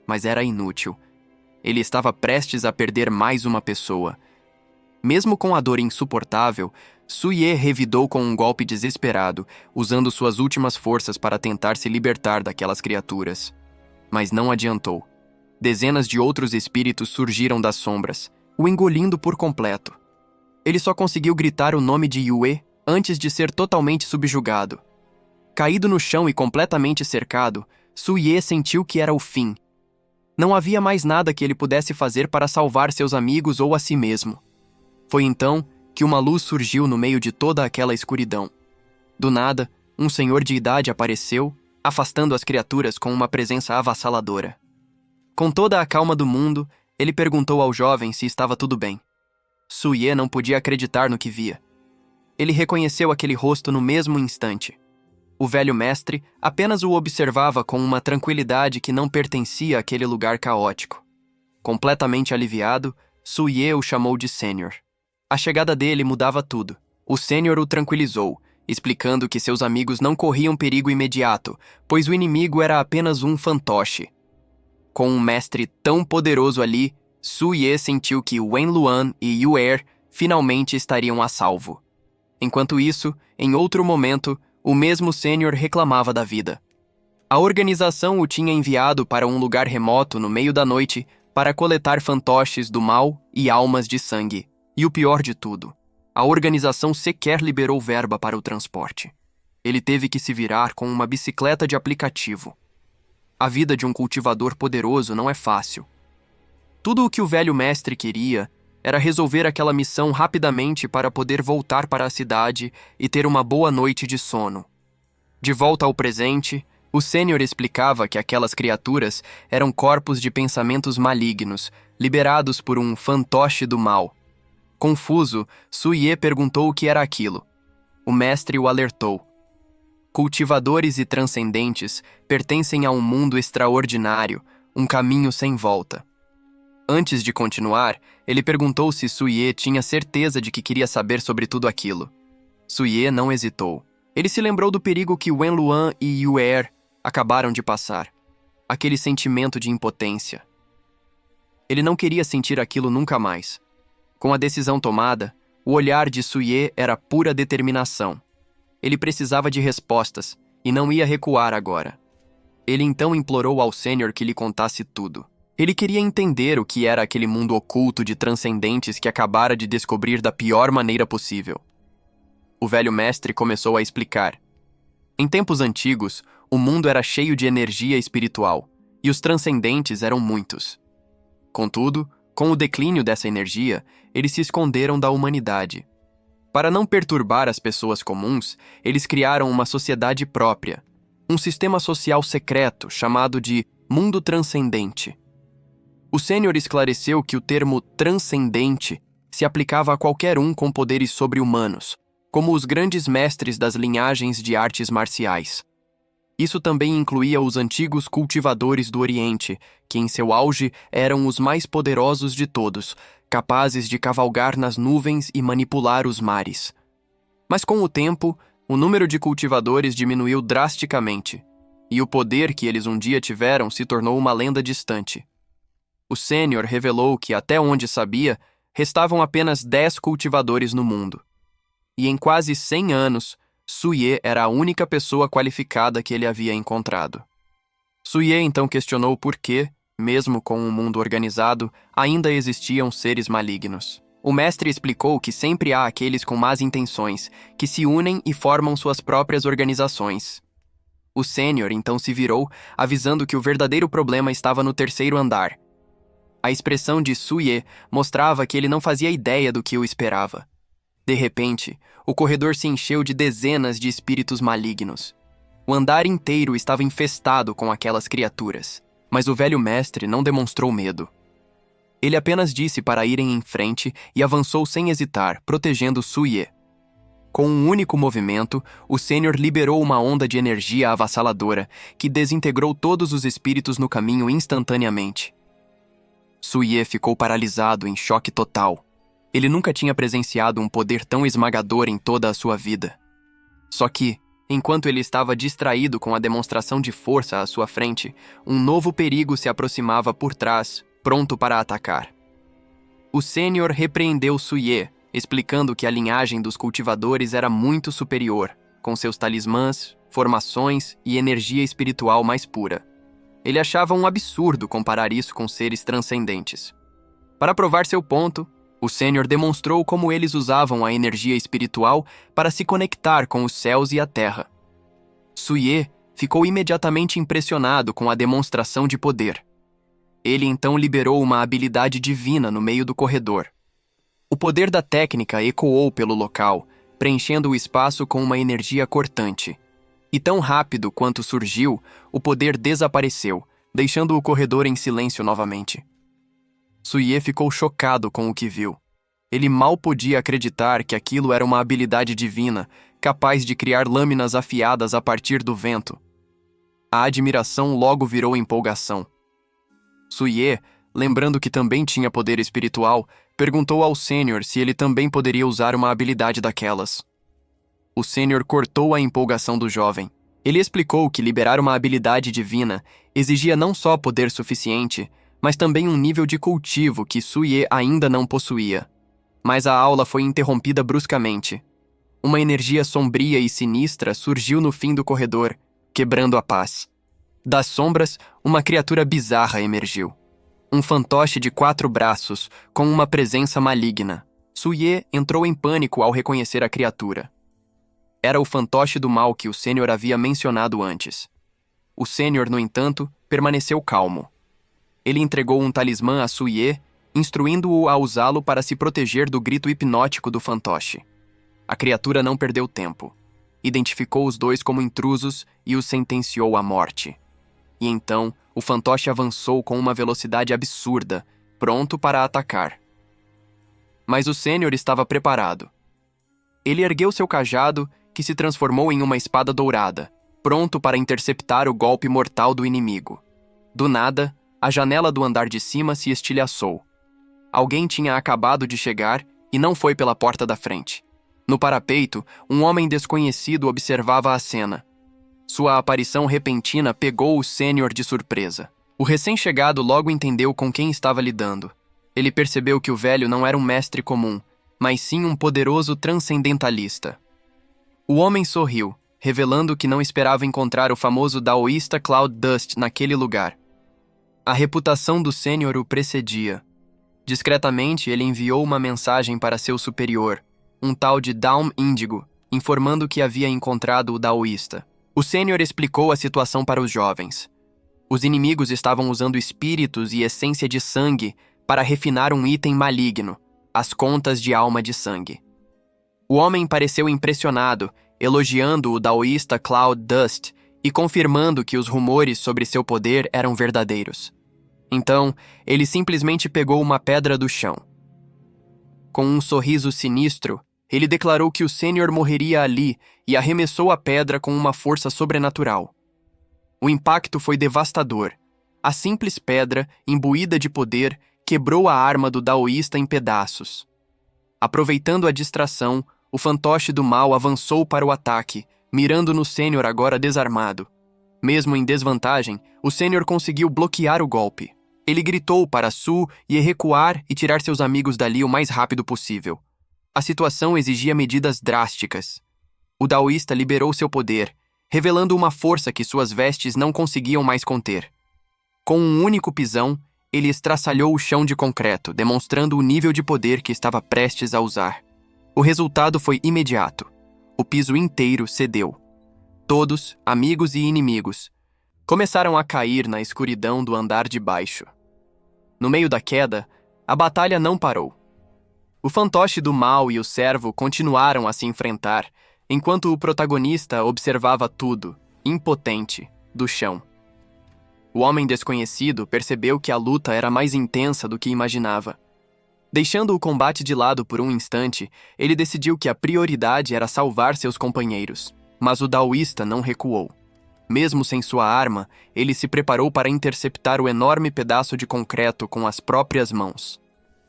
Mas era inútil. Ele estava prestes a perder mais uma pessoa. Mesmo com a dor insuportável, Suye revidou com um golpe desesperado, usando suas últimas forças para tentar se libertar daquelas criaturas. Mas não adiantou. Dezenas de outros espíritos surgiram das sombras, o engolindo por completo. Ele só conseguiu gritar o nome de Yue antes de ser totalmente subjugado. Caído no chão e completamente cercado, Suye sentiu que era o fim. Não havia mais nada que ele pudesse fazer para salvar seus amigos ou a si mesmo. Foi então que uma luz surgiu no meio de toda aquela escuridão. Do nada, um senhor de idade apareceu, afastando as criaturas com uma presença avassaladora. Com toda a calma do mundo, ele perguntou ao jovem se estava tudo bem. Suye não podia acreditar no que via. Ele reconheceu aquele rosto no mesmo instante. O velho mestre apenas o observava com uma tranquilidade que não pertencia àquele lugar caótico. Completamente aliviado, Suye o chamou de Sênior. A chegada dele mudava tudo. O Sênior o tranquilizou, explicando que seus amigos não corriam perigo imediato, pois o inimigo era apenas um fantoche. Com um mestre tão poderoso ali, Suye sentiu que Wen Luan e Yuer finalmente estariam a salvo. Enquanto isso, em outro momento, o mesmo Sênior reclamava da vida. A organização o tinha enviado para um lugar remoto no meio da noite para coletar fantoches do mal e almas de sangue. E o pior de tudo, a organização sequer liberou verba para o transporte. Ele teve que se virar com uma bicicleta de aplicativo. A vida de um cultivador poderoso não é fácil. Tudo o que o velho mestre queria era resolver aquela missão rapidamente para poder voltar para a cidade e ter uma boa noite de sono. De volta ao presente, o Sênior explicava que aquelas criaturas eram corpos de pensamentos malignos, liberados por um fantoche do mal. Confuso, Suye perguntou o que era aquilo. O mestre o alertou. Cultivadores e transcendentes pertencem a um mundo extraordinário, um caminho sem volta. Antes de continuar, ele perguntou se Suye tinha certeza de que queria saber sobre tudo aquilo. Suye não hesitou. Ele se lembrou do perigo que Wen Luan e Yuer acabaram de passar. Aquele sentimento de impotência. Ele não queria sentir aquilo nunca mais. Com a decisão tomada, o olhar de Suye era pura determinação. Ele precisava de respostas e não ia recuar agora. Ele então implorou ao Sênior que lhe contasse tudo. Ele queria entender o que era aquele mundo oculto de transcendentes que acabara de descobrir da pior maneira possível. O velho mestre começou a explicar. Em tempos antigos, o mundo era cheio de energia espiritual, e os transcendentes eram muitos. Contudo, com o declínio dessa energia, eles se esconderam da humanidade. Para não perturbar as pessoas comuns, eles criaram uma sociedade própria, um sistema social secreto chamado de Mundo Transcendente. O Sênior esclareceu que o termo transcendente se aplicava a qualquer um com poderes sobre-humanos, como os grandes mestres das linhagens de artes marciais. Isso também incluía os antigos cultivadores do Oriente, que em seu auge eram os mais poderosos de todos, capazes de cavalgar nas nuvens e manipular os mares. Mas com o tempo, o número de cultivadores diminuiu drasticamente, e o poder que eles um dia tiveram se tornou uma lenda distante. O Sênior revelou que, até onde sabia, restavam apenas 10 cultivadores no mundo. E em quase 100 anos, Suye era a única pessoa qualificada que ele havia encontrado. Suye então questionou por que, mesmo com um mundo organizado, ainda existiam seres malignos. O mestre explicou que sempre há aqueles com más intenções, que se unem e formam suas próprias organizações. O Sênior então se virou, avisando que o verdadeiro problema estava no terceiro andar. A expressão de Suye mostrava que ele não fazia ideia do que o esperava. De repente, o corredor se encheu de dezenas de espíritos malignos. O andar inteiro estava infestado com aquelas criaturas, mas o velho mestre não demonstrou medo. Ele apenas disse para irem em frente e avançou sem hesitar, protegendo Suye. Com um único movimento, o Sênior liberou uma onda de energia avassaladora que desintegrou todos os espíritos no caminho instantaneamente. Suye ficou paralisado em choque total. Ele nunca tinha presenciado um poder tão esmagador em toda a sua vida. Só que, enquanto ele estava distraído com a demonstração de força à sua frente, um novo perigo se aproximava por trás, pronto para atacar. O Sênior repreendeu Suye, explicando que a linhagem dos cultivadores era muito superior, com seus talismãs, formações e energia espiritual mais pura. Ele achava um absurdo comparar isso com seres transcendentes. Para provar seu ponto, o Sênior demonstrou como eles usavam a energia espiritual para se conectar com os céus e a terra. Suye ficou imediatamente impressionado com a demonstração de poder. Ele então liberou uma habilidade divina no meio do corredor. O poder da técnica ecoou pelo local, preenchendo o espaço com uma energia cortante. E tão rápido quanto surgiu, o poder desapareceu, deixando o corredor em silêncio novamente. Suye ficou chocado com o que viu. Ele mal podia acreditar que aquilo era uma habilidade divina, capaz de criar lâminas afiadas a partir do vento. A admiração logo virou empolgação. Suye, lembrando que também tinha poder espiritual, perguntou ao Sênior se ele também poderia usar uma habilidade daquelas. O Sênior cortou a empolgação do jovem. Ele explicou que liberar uma habilidade divina exigia não só poder suficiente, mas também um nível de cultivo que Suye ainda não possuía. Mas a aula foi interrompida bruscamente. Uma energia sombria e sinistra surgiu no fim do corredor, quebrando a paz. Das sombras, uma criatura bizarra emergiu. Um fantoche de 4 braços, com uma presença maligna. Suye entrou em pânico ao reconhecer a criatura. Era o fantoche do mal que o Sênior havia mencionado antes. O Sênior, no entanto, permaneceu calmo. Ele entregou um talismã a Suye, instruindo-o a usá-lo para se proteger do grito hipnótico do fantoche. A criatura não perdeu tempo. Identificou os dois como intrusos e os sentenciou à morte. E então, o fantoche avançou com uma velocidade absurda, pronto para atacar. Mas o Sênior estava preparado. Ele ergueu seu cajado, que se transformou em uma espada dourada, pronto para interceptar o golpe mortal do inimigo. Do nada, a janela do andar de cima se estilhaçou. Alguém tinha acabado de chegar e não foi pela porta da frente. No parapeito, um homem desconhecido observava a cena. Sua aparição repentina pegou o Sênior de surpresa. O recém-chegado logo entendeu com quem estava lidando. Ele percebeu que o velho não era um mestre comum, mas sim um poderoso transcendentalista. O homem sorriu, revelando que não esperava encontrar o famoso daoísta Cloud Dust naquele lugar. A reputação do Sênior o precedia. Discretamente, ele enviou uma mensagem para seu superior, um tal de Daum Índigo, informando que havia encontrado o daoísta. O Sênior explicou a situação para os jovens. Os inimigos estavam usando espíritos e essência de sangue para refinar um item maligno, as contas de alma de sangue. O homem pareceu impressionado, elogiando o daoísta Cloud Dust e confirmando que os rumores sobre seu poder eram verdadeiros. Então, ele simplesmente pegou uma pedra do chão. Com um sorriso sinistro, ele declarou que o Sênior morreria ali e arremessou a pedra com uma força sobrenatural. O impacto foi devastador. A simples pedra, imbuída de poder, quebrou a arma do daoísta em pedaços. Aproveitando a distração, o fantoche do mal avançou para o ataque, mirando no sênior agora desarmado. Mesmo em desvantagem, o sênior conseguiu bloquear o golpe. Ele gritou para Su e recuar e tirar seus amigos dali o mais rápido possível. A situação exigia medidas drásticas. O daoísta liberou seu poder, revelando uma força que suas vestes não conseguiam mais conter. Com um único pisão, ele estraçalhou o chão de concreto, demonstrando o nível de poder que estava prestes a usar. O resultado foi imediato. O piso inteiro cedeu. Todos, amigos e inimigos, começaram a cair na escuridão do andar de baixo. No meio da queda, a batalha não parou. O fantoche do mal e o servo continuaram a se enfrentar, enquanto o protagonista observava tudo, impotente, do chão. O homem desconhecido percebeu que a luta era mais intensa do que imaginava. Deixando o combate de lado por um instante, ele decidiu que a prioridade era salvar seus companheiros. Mas o daoísta não recuou. Mesmo sem sua arma, ele se preparou para interceptar o enorme pedaço de concreto com as próprias mãos.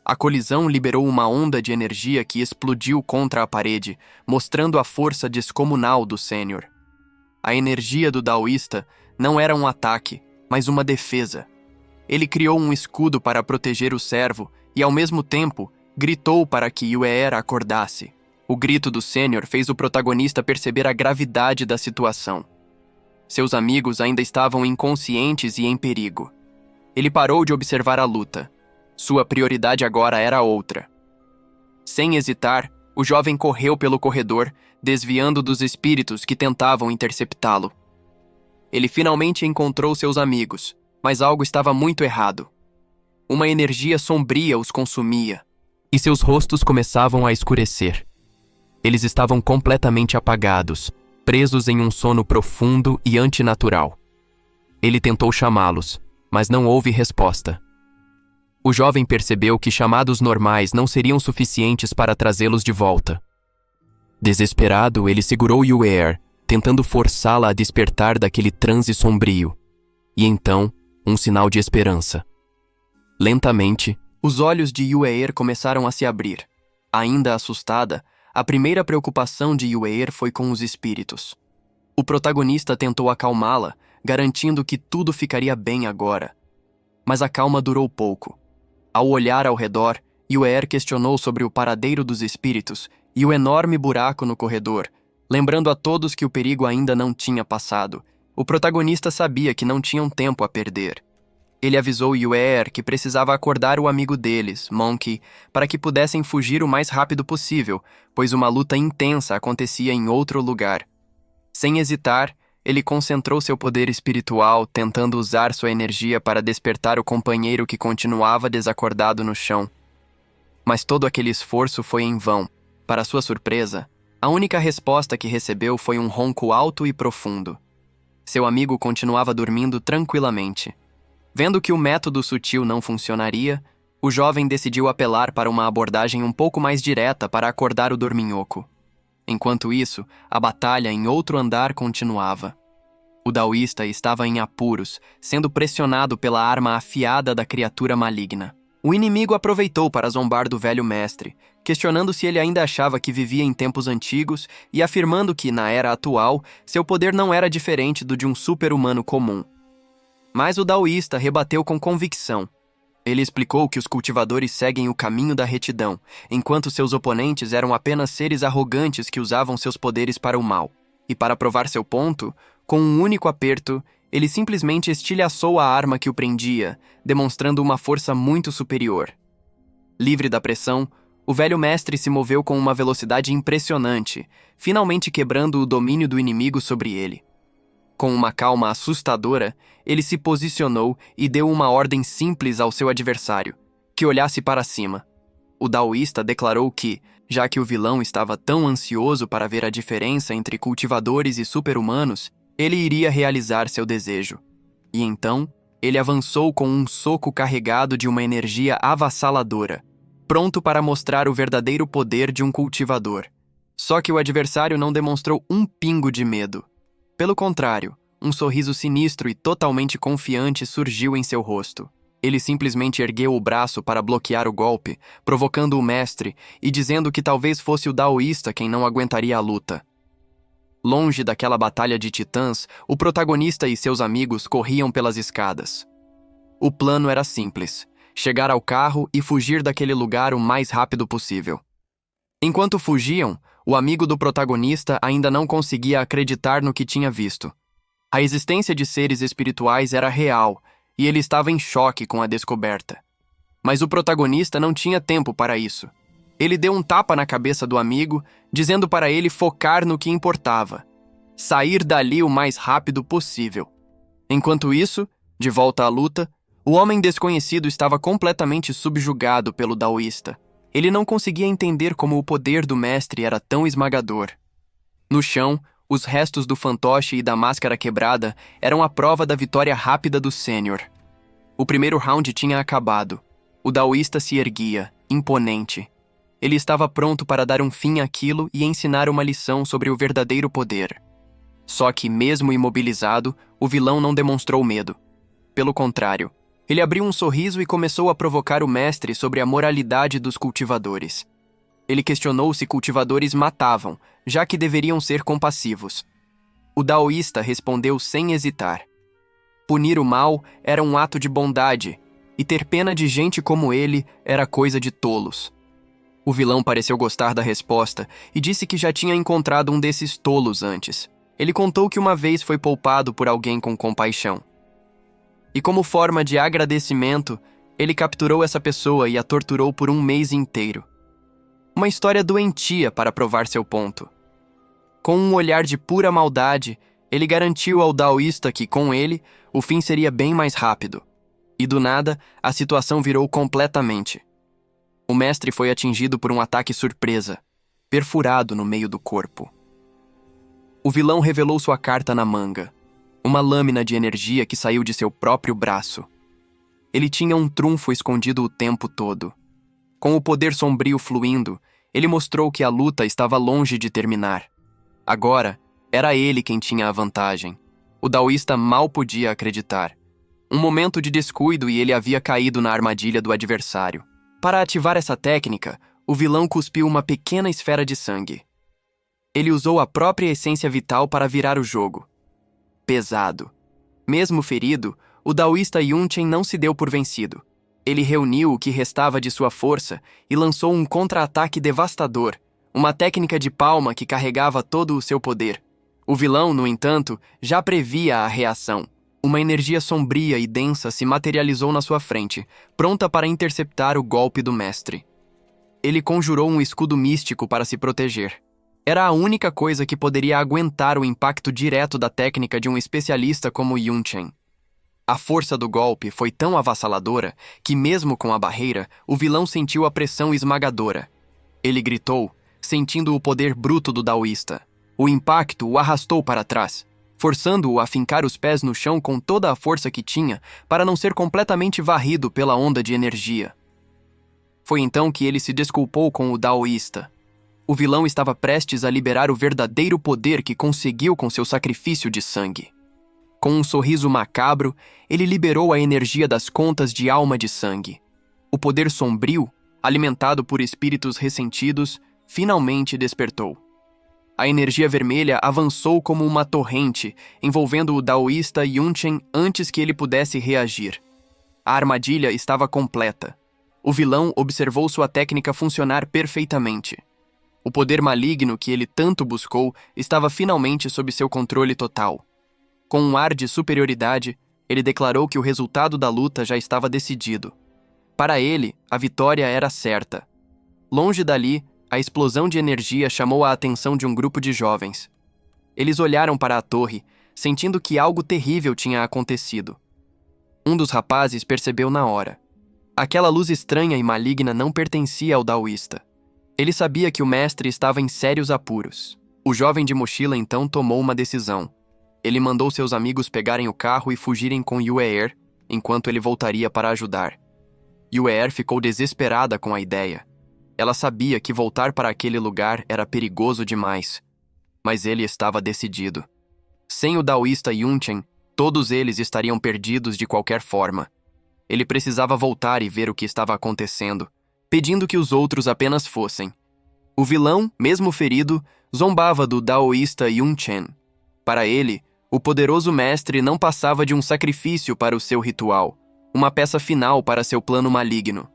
A colisão liberou uma onda de energia que explodiu contra a parede, mostrando a força descomunal do sênior. A energia do daoísta não era um ataque, mas uma defesa. Ele criou um escudo para proteger o servo e, ao mesmo tempo, gritou para que Yueer acordasse. O grito do sênior fez o protagonista perceber a gravidade da situação. Seus amigos ainda estavam inconscientes e em perigo. Ele parou de observar a luta. Sua prioridade agora era outra. Sem hesitar, o jovem correu pelo corredor, desviando dos espíritos que tentavam interceptá-lo. Ele finalmente encontrou seus amigos, mas algo estava muito errado. Uma energia sombria os consumia, e seus rostos começavam a escurecer. Eles estavam completamente apagados, presos em um sono profundo e antinatural. Ele tentou chamá-los, mas não houve resposta. O jovem percebeu que chamados normais não seriam suficientes para trazê-los de volta. Desesperado, ele segurou Yueer, tentando forçá-la a despertar daquele transe sombrio. E então, um sinal de esperança. Lentamente, os olhos de Yueer começaram a se abrir. Ainda assustada, a primeira preocupação de Yueer foi com os espíritos. O protagonista tentou acalmá-la, garantindo que tudo ficaria bem agora. Mas a calma durou pouco. Ao olhar ao redor, Yueer questionou sobre o paradeiro dos espíritos e o enorme buraco no corredor, lembrando a todos que o perigo ainda não tinha passado. O protagonista sabia que não tinham tempo a perder. Ele avisou Yueer que precisava acordar o amigo deles, Monkey, para que pudessem fugir o mais rápido possível, pois uma luta intensa acontecia em outro lugar. Sem hesitar, ele concentrou seu poder espiritual, tentando usar sua energia para despertar o companheiro que continuava desacordado no chão. Mas todo aquele esforço foi em vão. Para sua surpresa, a única resposta que recebeu foi um ronco alto e profundo. Seu amigo continuava dormindo tranquilamente. Vendo que o método sutil não funcionaria, o jovem decidiu apelar para uma abordagem um pouco mais direta para acordar o dorminhoco. Enquanto isso, a batalha em outro andar continuava. O daoísta estava em apuros, sendo pressionado pela arma afiada da criatura maligna. O inimigo aproveitou para zombar do velho mestre, questionando se ele ainda achava que vivia em tempos antigos e afirmando que, na era atual, seu poder não era diferente do de um super-humano comum. Mas o daoísta rebateu com convicção. Ele explicou que os cultivadores seguem o caminho da retidão, enquanto seus oponentes eram apenas seres arrogantes que usavam seus poderes para o mal. E para provar seu ponto, com um único aperto, ele simplesmente estilhaçou a arma que o prendia, demonstrando uma força muito superior. Livre da pressão, o velho mestre se moveu com uma velocidade impressionante, finalmente quebrando o domínio do inimigo sobre ele. Com uma calma assustadora, ele se posicionou e deu uma ordem simples ao seu adversário, que olhasse para cima. O daoísta declarou que, já que o vilão estava tão ansioso para ver a diferença entre cultivadores e super-humanos, ele iria realizar seu desejo. E então, ele avançou com um soco carregado de uma energia avassaladora, pronto para mostrar o verdadeiro poder de um cultivador. Só que o adversário não demonstrou um pingo de medo. Pelo contrário, Um sorriso sinistro e totalmente confiante surgiu em seu rosto. Ele simplesmente ergueu o braço para bloquear o golpe, provocando o mestre e dizendo que talvez fosse o daoísta quem não aguentaria a luta. Longe daquela batalha de titãs, o protagonista e seus amigos corriam pelas escadas. O plano era simples: chegar ao carro e fugir daquele lugar o mais rápido possível. Enquanto fugiam, o amigo do protagonista ainda não conseguia acreditar no que tinha visto. A existência de seres espirituais era real, e ele estava em choque com a descoberta. Mas o protagonista não tinha tempo para isso. Ele deu um tapa na cabeça do amigo, dizendo para ele focar no que importava: sair dali o mais rápido possível. Enquanto isso, de volta à luta, o homem desconhecido estava completamente subjugado pelo daoísta. Ele não conseguia entender como o poder do mestre era tão esmagador. No chão, os restos do fantoche e da máscara quebrada eram a prova da vitória rápida do sênior. O primeiro round tinha acabado. O daoísta se erguia, imponente. Ele estava pronto para dar um fim àquilo e ensinar uma lição sobre o verdadeiro poder. Só que, mesmo imobilizado, o vilão não demonstrou medo. Pelo contrário, ele abriu um sorriso e começou a provocar o mestre sobre a moralidade dos cultivadores. Ele questionou se cultivadores matavam, já que deveriam ser compassivos. O daoísta respondeu sem hesitar: punir o mal era um ato de bondade, e ter pena de gente como ele era coisa de tolos. O vilão pareceu gostar da resposta e disse que já tinha encontrado um desses tolos antes. Ele contou que uma vez foi poupado por alguém com compaixão. E como forma de agradecimento, ele capturou essa pessoa e a torturou por um mês inteiro. Uma história doentia para provar seu ponto. Com um olhar de pura maldade, ele garantiu ao daoísta que, com ele, o fim seria bem mais rápido. E do nada, a situação virou completamente. O mestre foi atingido por um ataque surpresa, perfurado no meio do corpo. O vilão revelou sua carta na manga, uma lâmina de energia que saiu de seu próprio braço. Ele tinha um trunfo escondido o tempo todo. Com o poder sombrio fluindo, ele mostrou que a luta estava longe de terminar. Agora, era ele quem tinha a vantagem. O daoísta mal podia acreditar. Um momento de descuido e ele havia caído na armadilha do adversário. Para ativar essa técnica, o vilão cuspiu uma pequena esfera de sangue. Ele usou a própria essência vital para virar o jogo. Pesado. Mesmo ferido, o daoísta Yunchen não se deu por vencido. Ele reuniu o que restava de sua força e lançou um contra-ataque devastador, uma técnica de palma que carregava todo o seu poder. O vilão, no entanto, já previa a reação. Uma energia sombria e densa se materializou na sua frente, pronta para interceptar o golpe do mestre. Ele conjurou um escudo místico para se proteger. Era a única coisa que poderia aguentar o impacto direto da técnica de um especialista como Yunchen. A força do golpe foi tão avassaladora que, mesmo com a barreira, o vilão sentiu a pressão esmagadora. Ele gritou, sentindo o poder bruto do daoísta. O impacto o arrastou para trás, forçando-o a fincar os pés no chão com toda a força que tinha para não ser completamente varrido pela onda de energia. Foi então que ele se desculpou com o daoísta. O vilão estava prestes a liberar o verdadeiro poder que conseguiu com seu sacrifício de sangue. Com um sorriso macabro, ele liberou a energia das contas de alma de sangue. O poder sombrio, alimentado por espíritos ressentidos, finalmente despertou. A energia vermelha avançou como uma torrente, envolvendo o daoísta Yunchen antes que ele pudesse reagir. A armadilha estava completa. O vilão observou sua técnica funcionar perfeitamente. O poder maligno que ele tanto buscou estava finalmente sob seu controle total. Com um ar de superioridade, ele declarou que o resultado da luta já estava decidido. Para ele, a vitória era certa. Longe dali, a explosão de energia chamou a atenção de um grupo de jovens. Eles olharam para a torre, sentindo que algo terrível tinha acontecido. Um dos rapazes percebeu na hora. Aquela luz estranha e maligna não pertencia ao daoísta. Ele sabia que o mestre estava em sérios apuros. O jovem de mochila então tomou uma decisão. Ele mandou seus amigos pegarem o carro e fugirem com Yue'er, enquanto ele voltaria para ajudar. Yue'er ficou desesperada com a ideia. Ela sabia que voltar para aquele lugar era perigoso demais, mas ele estava decidido. Sem o daoísta Yunchen, todos eles estariam perdidos de qualquer forma. Ele precisava voltar e ver o que estava acontecendo, pedindo que os outros apenas fossem. O vilão, mesmo ferido, zombava do daoísta Yunchen. Para ele, o poderoso mestre não passava de um sacrifício para o seu ritual, uma peça final para seu plano maligno.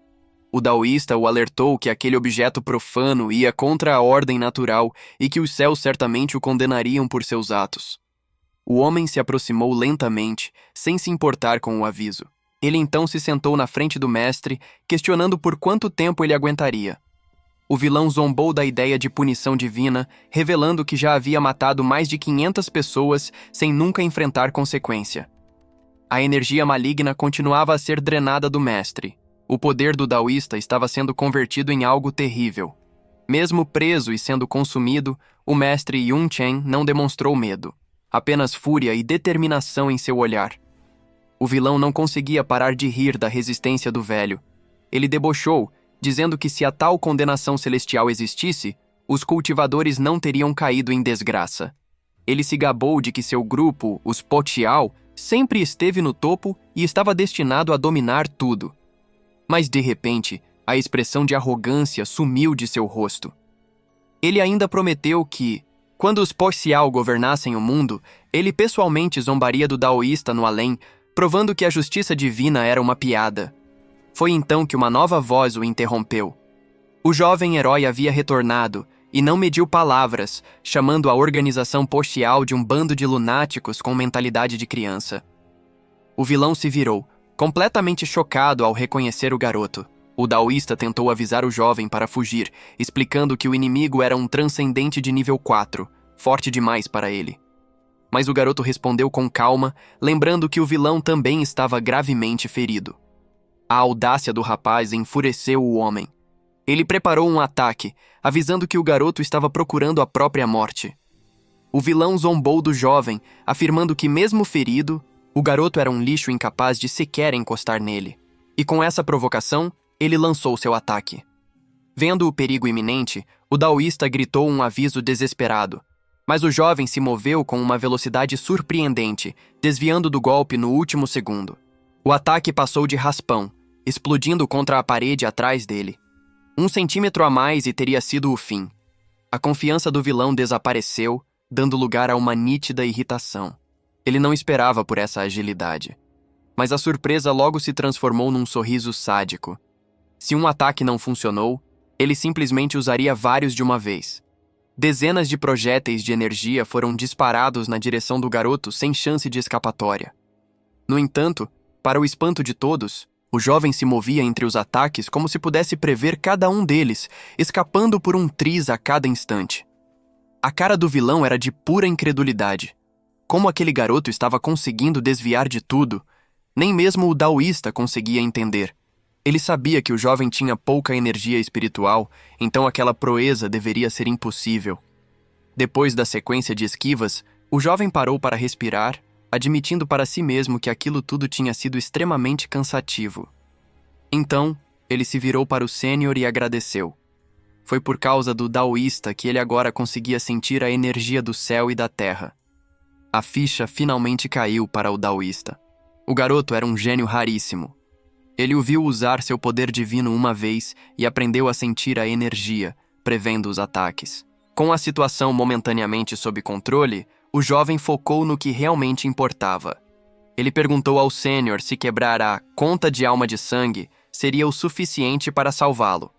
O daoísta o alertou que aquele objeto profano ia contra a ordem natural e que os céus certamente o condenariam por seus atos. O homem se aproximou lentamente, sem se importar com o aviso. Ele então se sentou na frente do mestre, questionando por quanto tempo ele aguentaria. O vilão zombou da ideia de punição divina, revelando que já havia matado mais de 500 pessoas sem nunca enfrentar consequência. A energia maligna continuava a ser drenada do mestre. O poder do daoísta estava sendo convertido em algo terrível. Mesmo preso e sendo consumido, o mestre Yunchen não demonstrou medo, apenas fúria e determinação em seu olhar. O vilão não conseguia parar de rir da resistência do velho. Ele debochou, dizendo que se a tal condenação celestial existisse, os cultivadores não teriam caído em desgraça. Ele se gabou de que seu grupo, os Potiao, sempre esteve no topo e estava destinado a dominar tudo. Mas, de repente, a expressão de arrogância sumiu de seu rosto. Ele ainda prometeu que, quando os Potiao governassem o mundo, ele pessoalmente zombaria do daoísta no além, provando que a justiça divina era uma piada. Foi então que uma nova voz o interrompeu. O jovem herói havia retornado e não mediu palavras, chamando a organização Potiao de um bando de lunáticos com mentalidade de criança. O vilão se virou, completamente chocado ao reconhecer o garoto. O daoísta tentou avisar o jovem para fugir, explicando que o inimigo era um transcendente de nível 4, forte demais para ele. Mas o garoto respondeu com calma, lembrando que o vilão também estava gravemente ferido. A audácia do rapaz enfureceu o homem. Ele preparou um ataque, avisando que o garoto estava procurando a própria morte. O vilão zombou do jovem, afirmando que, mesmo ferido, o garoto era um lixo incapaz de sequer encostar nele. E com essa provocação, ele lançou seu ataque. Vendo o perigo iminente, o daoísta gritou um aviso desesperado. Mas o jovem se moveu com uma velocidade surpreendente, desviando do golpe no último segundo. O ataque passou de raspão, explodindo contra a parede atrás dele. 1 centímetro a mais e teria sido o fim. A confiança do vilão desapareceu, dando lugar a uma nítida irritação. Ele não esperava por essa agilidade. Mas a surpresa logo se transformou num sorriso sádico. Se um ataque não funcionou, ele simplesmente usaria vários de uma vez. Dezenas de projéteis de energia foram disparados na direção do garoto sem chance de escapatória. No entanto, para o espanto de todos, o jovem se movia entre os ataques como se pudesse prever cada um deles, escapando por um triz a cada instante. A cara do vilão era de pura incredulidade. Como aquele garoto estava conseguindo desviar de tudo, nem mesmo o daoísta conseguia entender. Ele sabia que o jovem tinha pouca energia espiritual, então aquela proeza deveria ser impossível. Depois da sequência de esquivas, o jovem parou para respirar, admitindo para si mesmo que aquilo tudo tinha sido extremamente cansativo. Então, ele se virou para o sênior e agradeceu. Foi por causa do daoísta que ele agora conseguia sentir a energia do céu e da terra. A ficha finalmente caiu para o daoísta. O garoto era um gênio raríssimo. Ele o viu usar seu poder divino uma vez e aprendeu a sentir a energia, prevendo os ataques. Com a situação momentaneamente sob controle, o jovem focou no que realmente importava. Ele perguntou ao sênior se quebrar a conta de alma de sangue seria o suficiente para salvá-lo.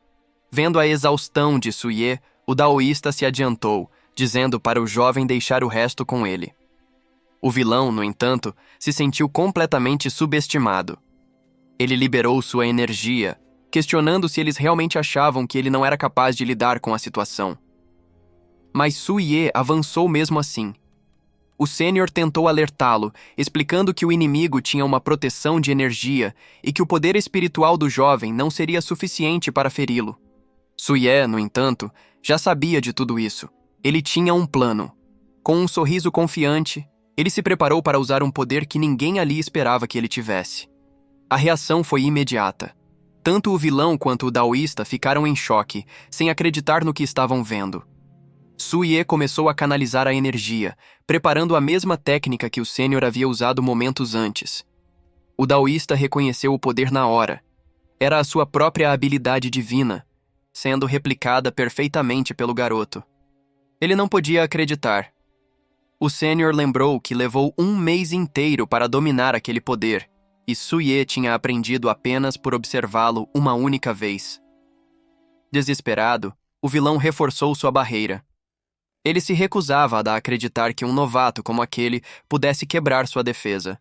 Vendo a exaustão de Suye, o daoísta se adiantou, dizendo para o jovem deixar o resto com ele. O vilão, no entanto, se sentiu completamente subestimado. Ele liberou sua energia, questionando se eles realmente achavam que ele não era capaz de lidar com a situação. Mas Suye avançou mesmo assim. O sênior tentou alertá-lo, explicando que o inimigo tinha uma proteção de energia e que o poder espiritual do jovem não seria suficiente para feri-lo. Suye, no entanto, já sabia de tudo isso. Ele tinha um plano. Com um sorriso confiante, ele se preparou para usar um poder que ninguém ali esperava que ele tivesse. A reação foi imediata. Tanto o vilão quanto o daoísta ficaram em choque, sem acreditar no que estavam vendo. Suye começou a canalizar a energia, preparando a mesma técnica que o sênior havia usado momentos antes. O daoísta reconheceu o poder na hora. Era a sua própria habilidade divina, sendo replicada perfeitamente pelo garoto. Ele não podia acreditar. O sênior lembrou que levou um mês inteiro para dominar aquele poder, e Suye tinha aprendido apenas por observá-lo uma única vez. Desesperado, o vilão reforçou sua barreira. Ele se recusava a acreditar que um novato como aquele pudesse quebrar sua defesa.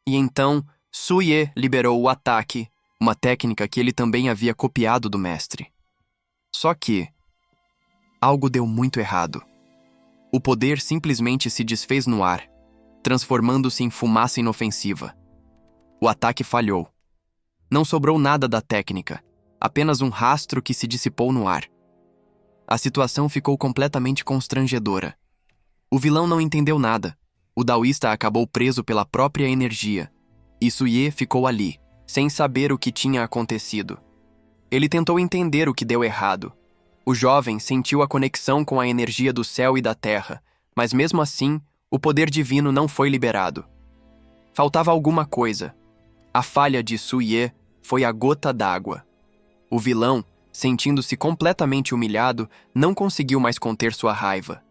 E então, Suye liberou o ataque, uma técnica que ele também havia copiado do mestre. Só que algo deu muito errado. O poder simplesmente se desfez no ar, transformando-se em fumaça inofensiva. O ataque falhou. Não sobrou nada da técnica, apenas um rastro que se dissipou no ar. A situação ficou completamente constrangedora. O vilão não entendeu nada. O daoísta acabou preso pela própria energia. E Suye ficou ali, sem saber o que tinha acontecido. Ele tentou entender o que deu errado. O jovem sentiu a conexão com a energia do céu e da terra, mas mesmo assim, o poder divino não foi liberado. Faltava alguma coisa. A falha de Suye foi a gota d'água. O vilão, sentindo-se completamente humilhado, não conseguiu mais conter sua raiva.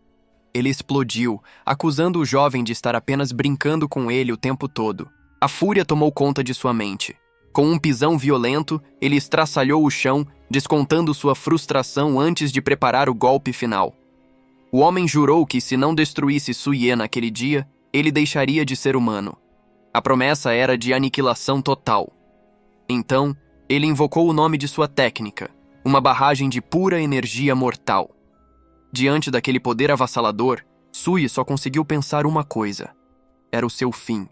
Ele explodiu, acusando o jovem de estar apenas brincando com ele o tempo todo. A fúria tomou conta de sua mente. Com um pisão violento, ele estraçalhou o chão, descontando sua frustração antes de preparar o golpe final. O homem jurou que se não destruísse Suye naquele dia, ele deixaria de ser humano. A promessa era de aniquilação total. Então, ele invocou o nome de sua técnica, uma barragem de pura energia mortal. Diante daquele poder avassalador, Suye só conseguiu pensar uma coisa. Era o seu fim.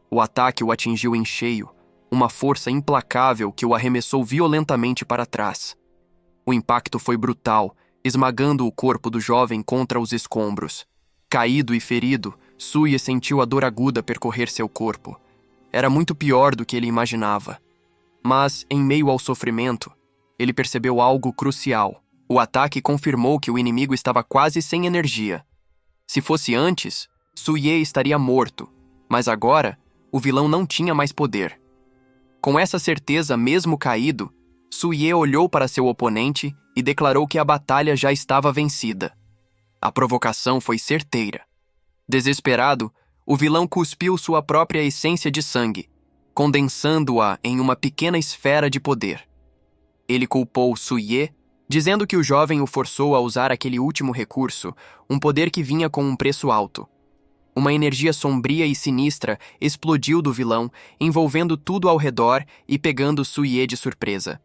O ataque o atingiu em cheio, uma força implacável que o arremessou violentamente para trás. O impacto foi brutal, esmagando o corpo do jovem contra os escombros. Caído e ferido, Suye sentiu a dor aguda percorrer seu corpo. Era muito pior do que ele imaginava. Mas, em meio ao sofrimento, ele percebeu algo crucial. O ataque confirmou que o inimigo estava quase sem energia. Se fosse antes, Suye estaria morto, mas agora, o vilão não tinha mais poder. Com essa certeza, mesmo caído, Suye olhou para seu oponente e declarou que a batalha já estava vencida. A provocação foi certeira. Desesperado, o vilão cuspiu sua própria essência de sangue, condensando-a em uma pequena esfera de poder. Ele culpou Suye, dizendo que o jovem o forçou a usar aquele último recurso, um poder que vinha com um preço alto. Uma energia sombria e sinistra explodiu do vilão, envolvendo tudo ao redor e pegando Suye de surpresa.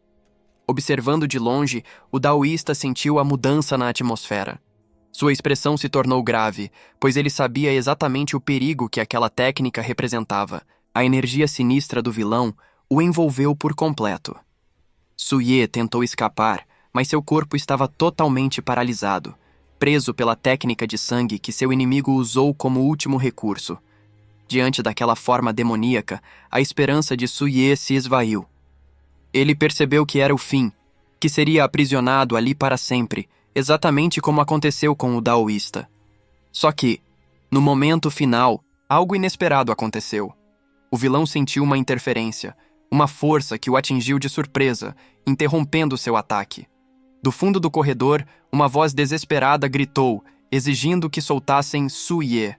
Observando de longe, o daoísta sentiu a mudança na atmosfera. Sua expressão se tornou grave, pois ele sabia exatamente o perigo que aquela técnica representava. A energia sinistra do vilão o envolveu por completo. Suye tentou escapar, mas seu corpo estava totalmente paralisado, preso pela técnica de sangue que seu inimigo usou como último recurso. Diante daquela forma demoníaca, a esperança de Suye se esvaiu. Ele percebeu que era o fim, que seria aprisionado ali para sempre, exatamente como aconteceu com o daoísta. Só que, no momento final, algo inesperado aconteceu. O vilão sentiu uma interferência, uma força que o atingiu de surpresa, interrompendo seu ataque. Do fundo do corredor, uma voz desesperada gritou, exigindo que soltassem Suye.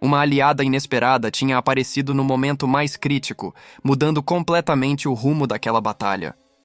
Uma aliada inesperada tinha aparecido no momento mais crítico, mudando completamente o rumo daquela batalha.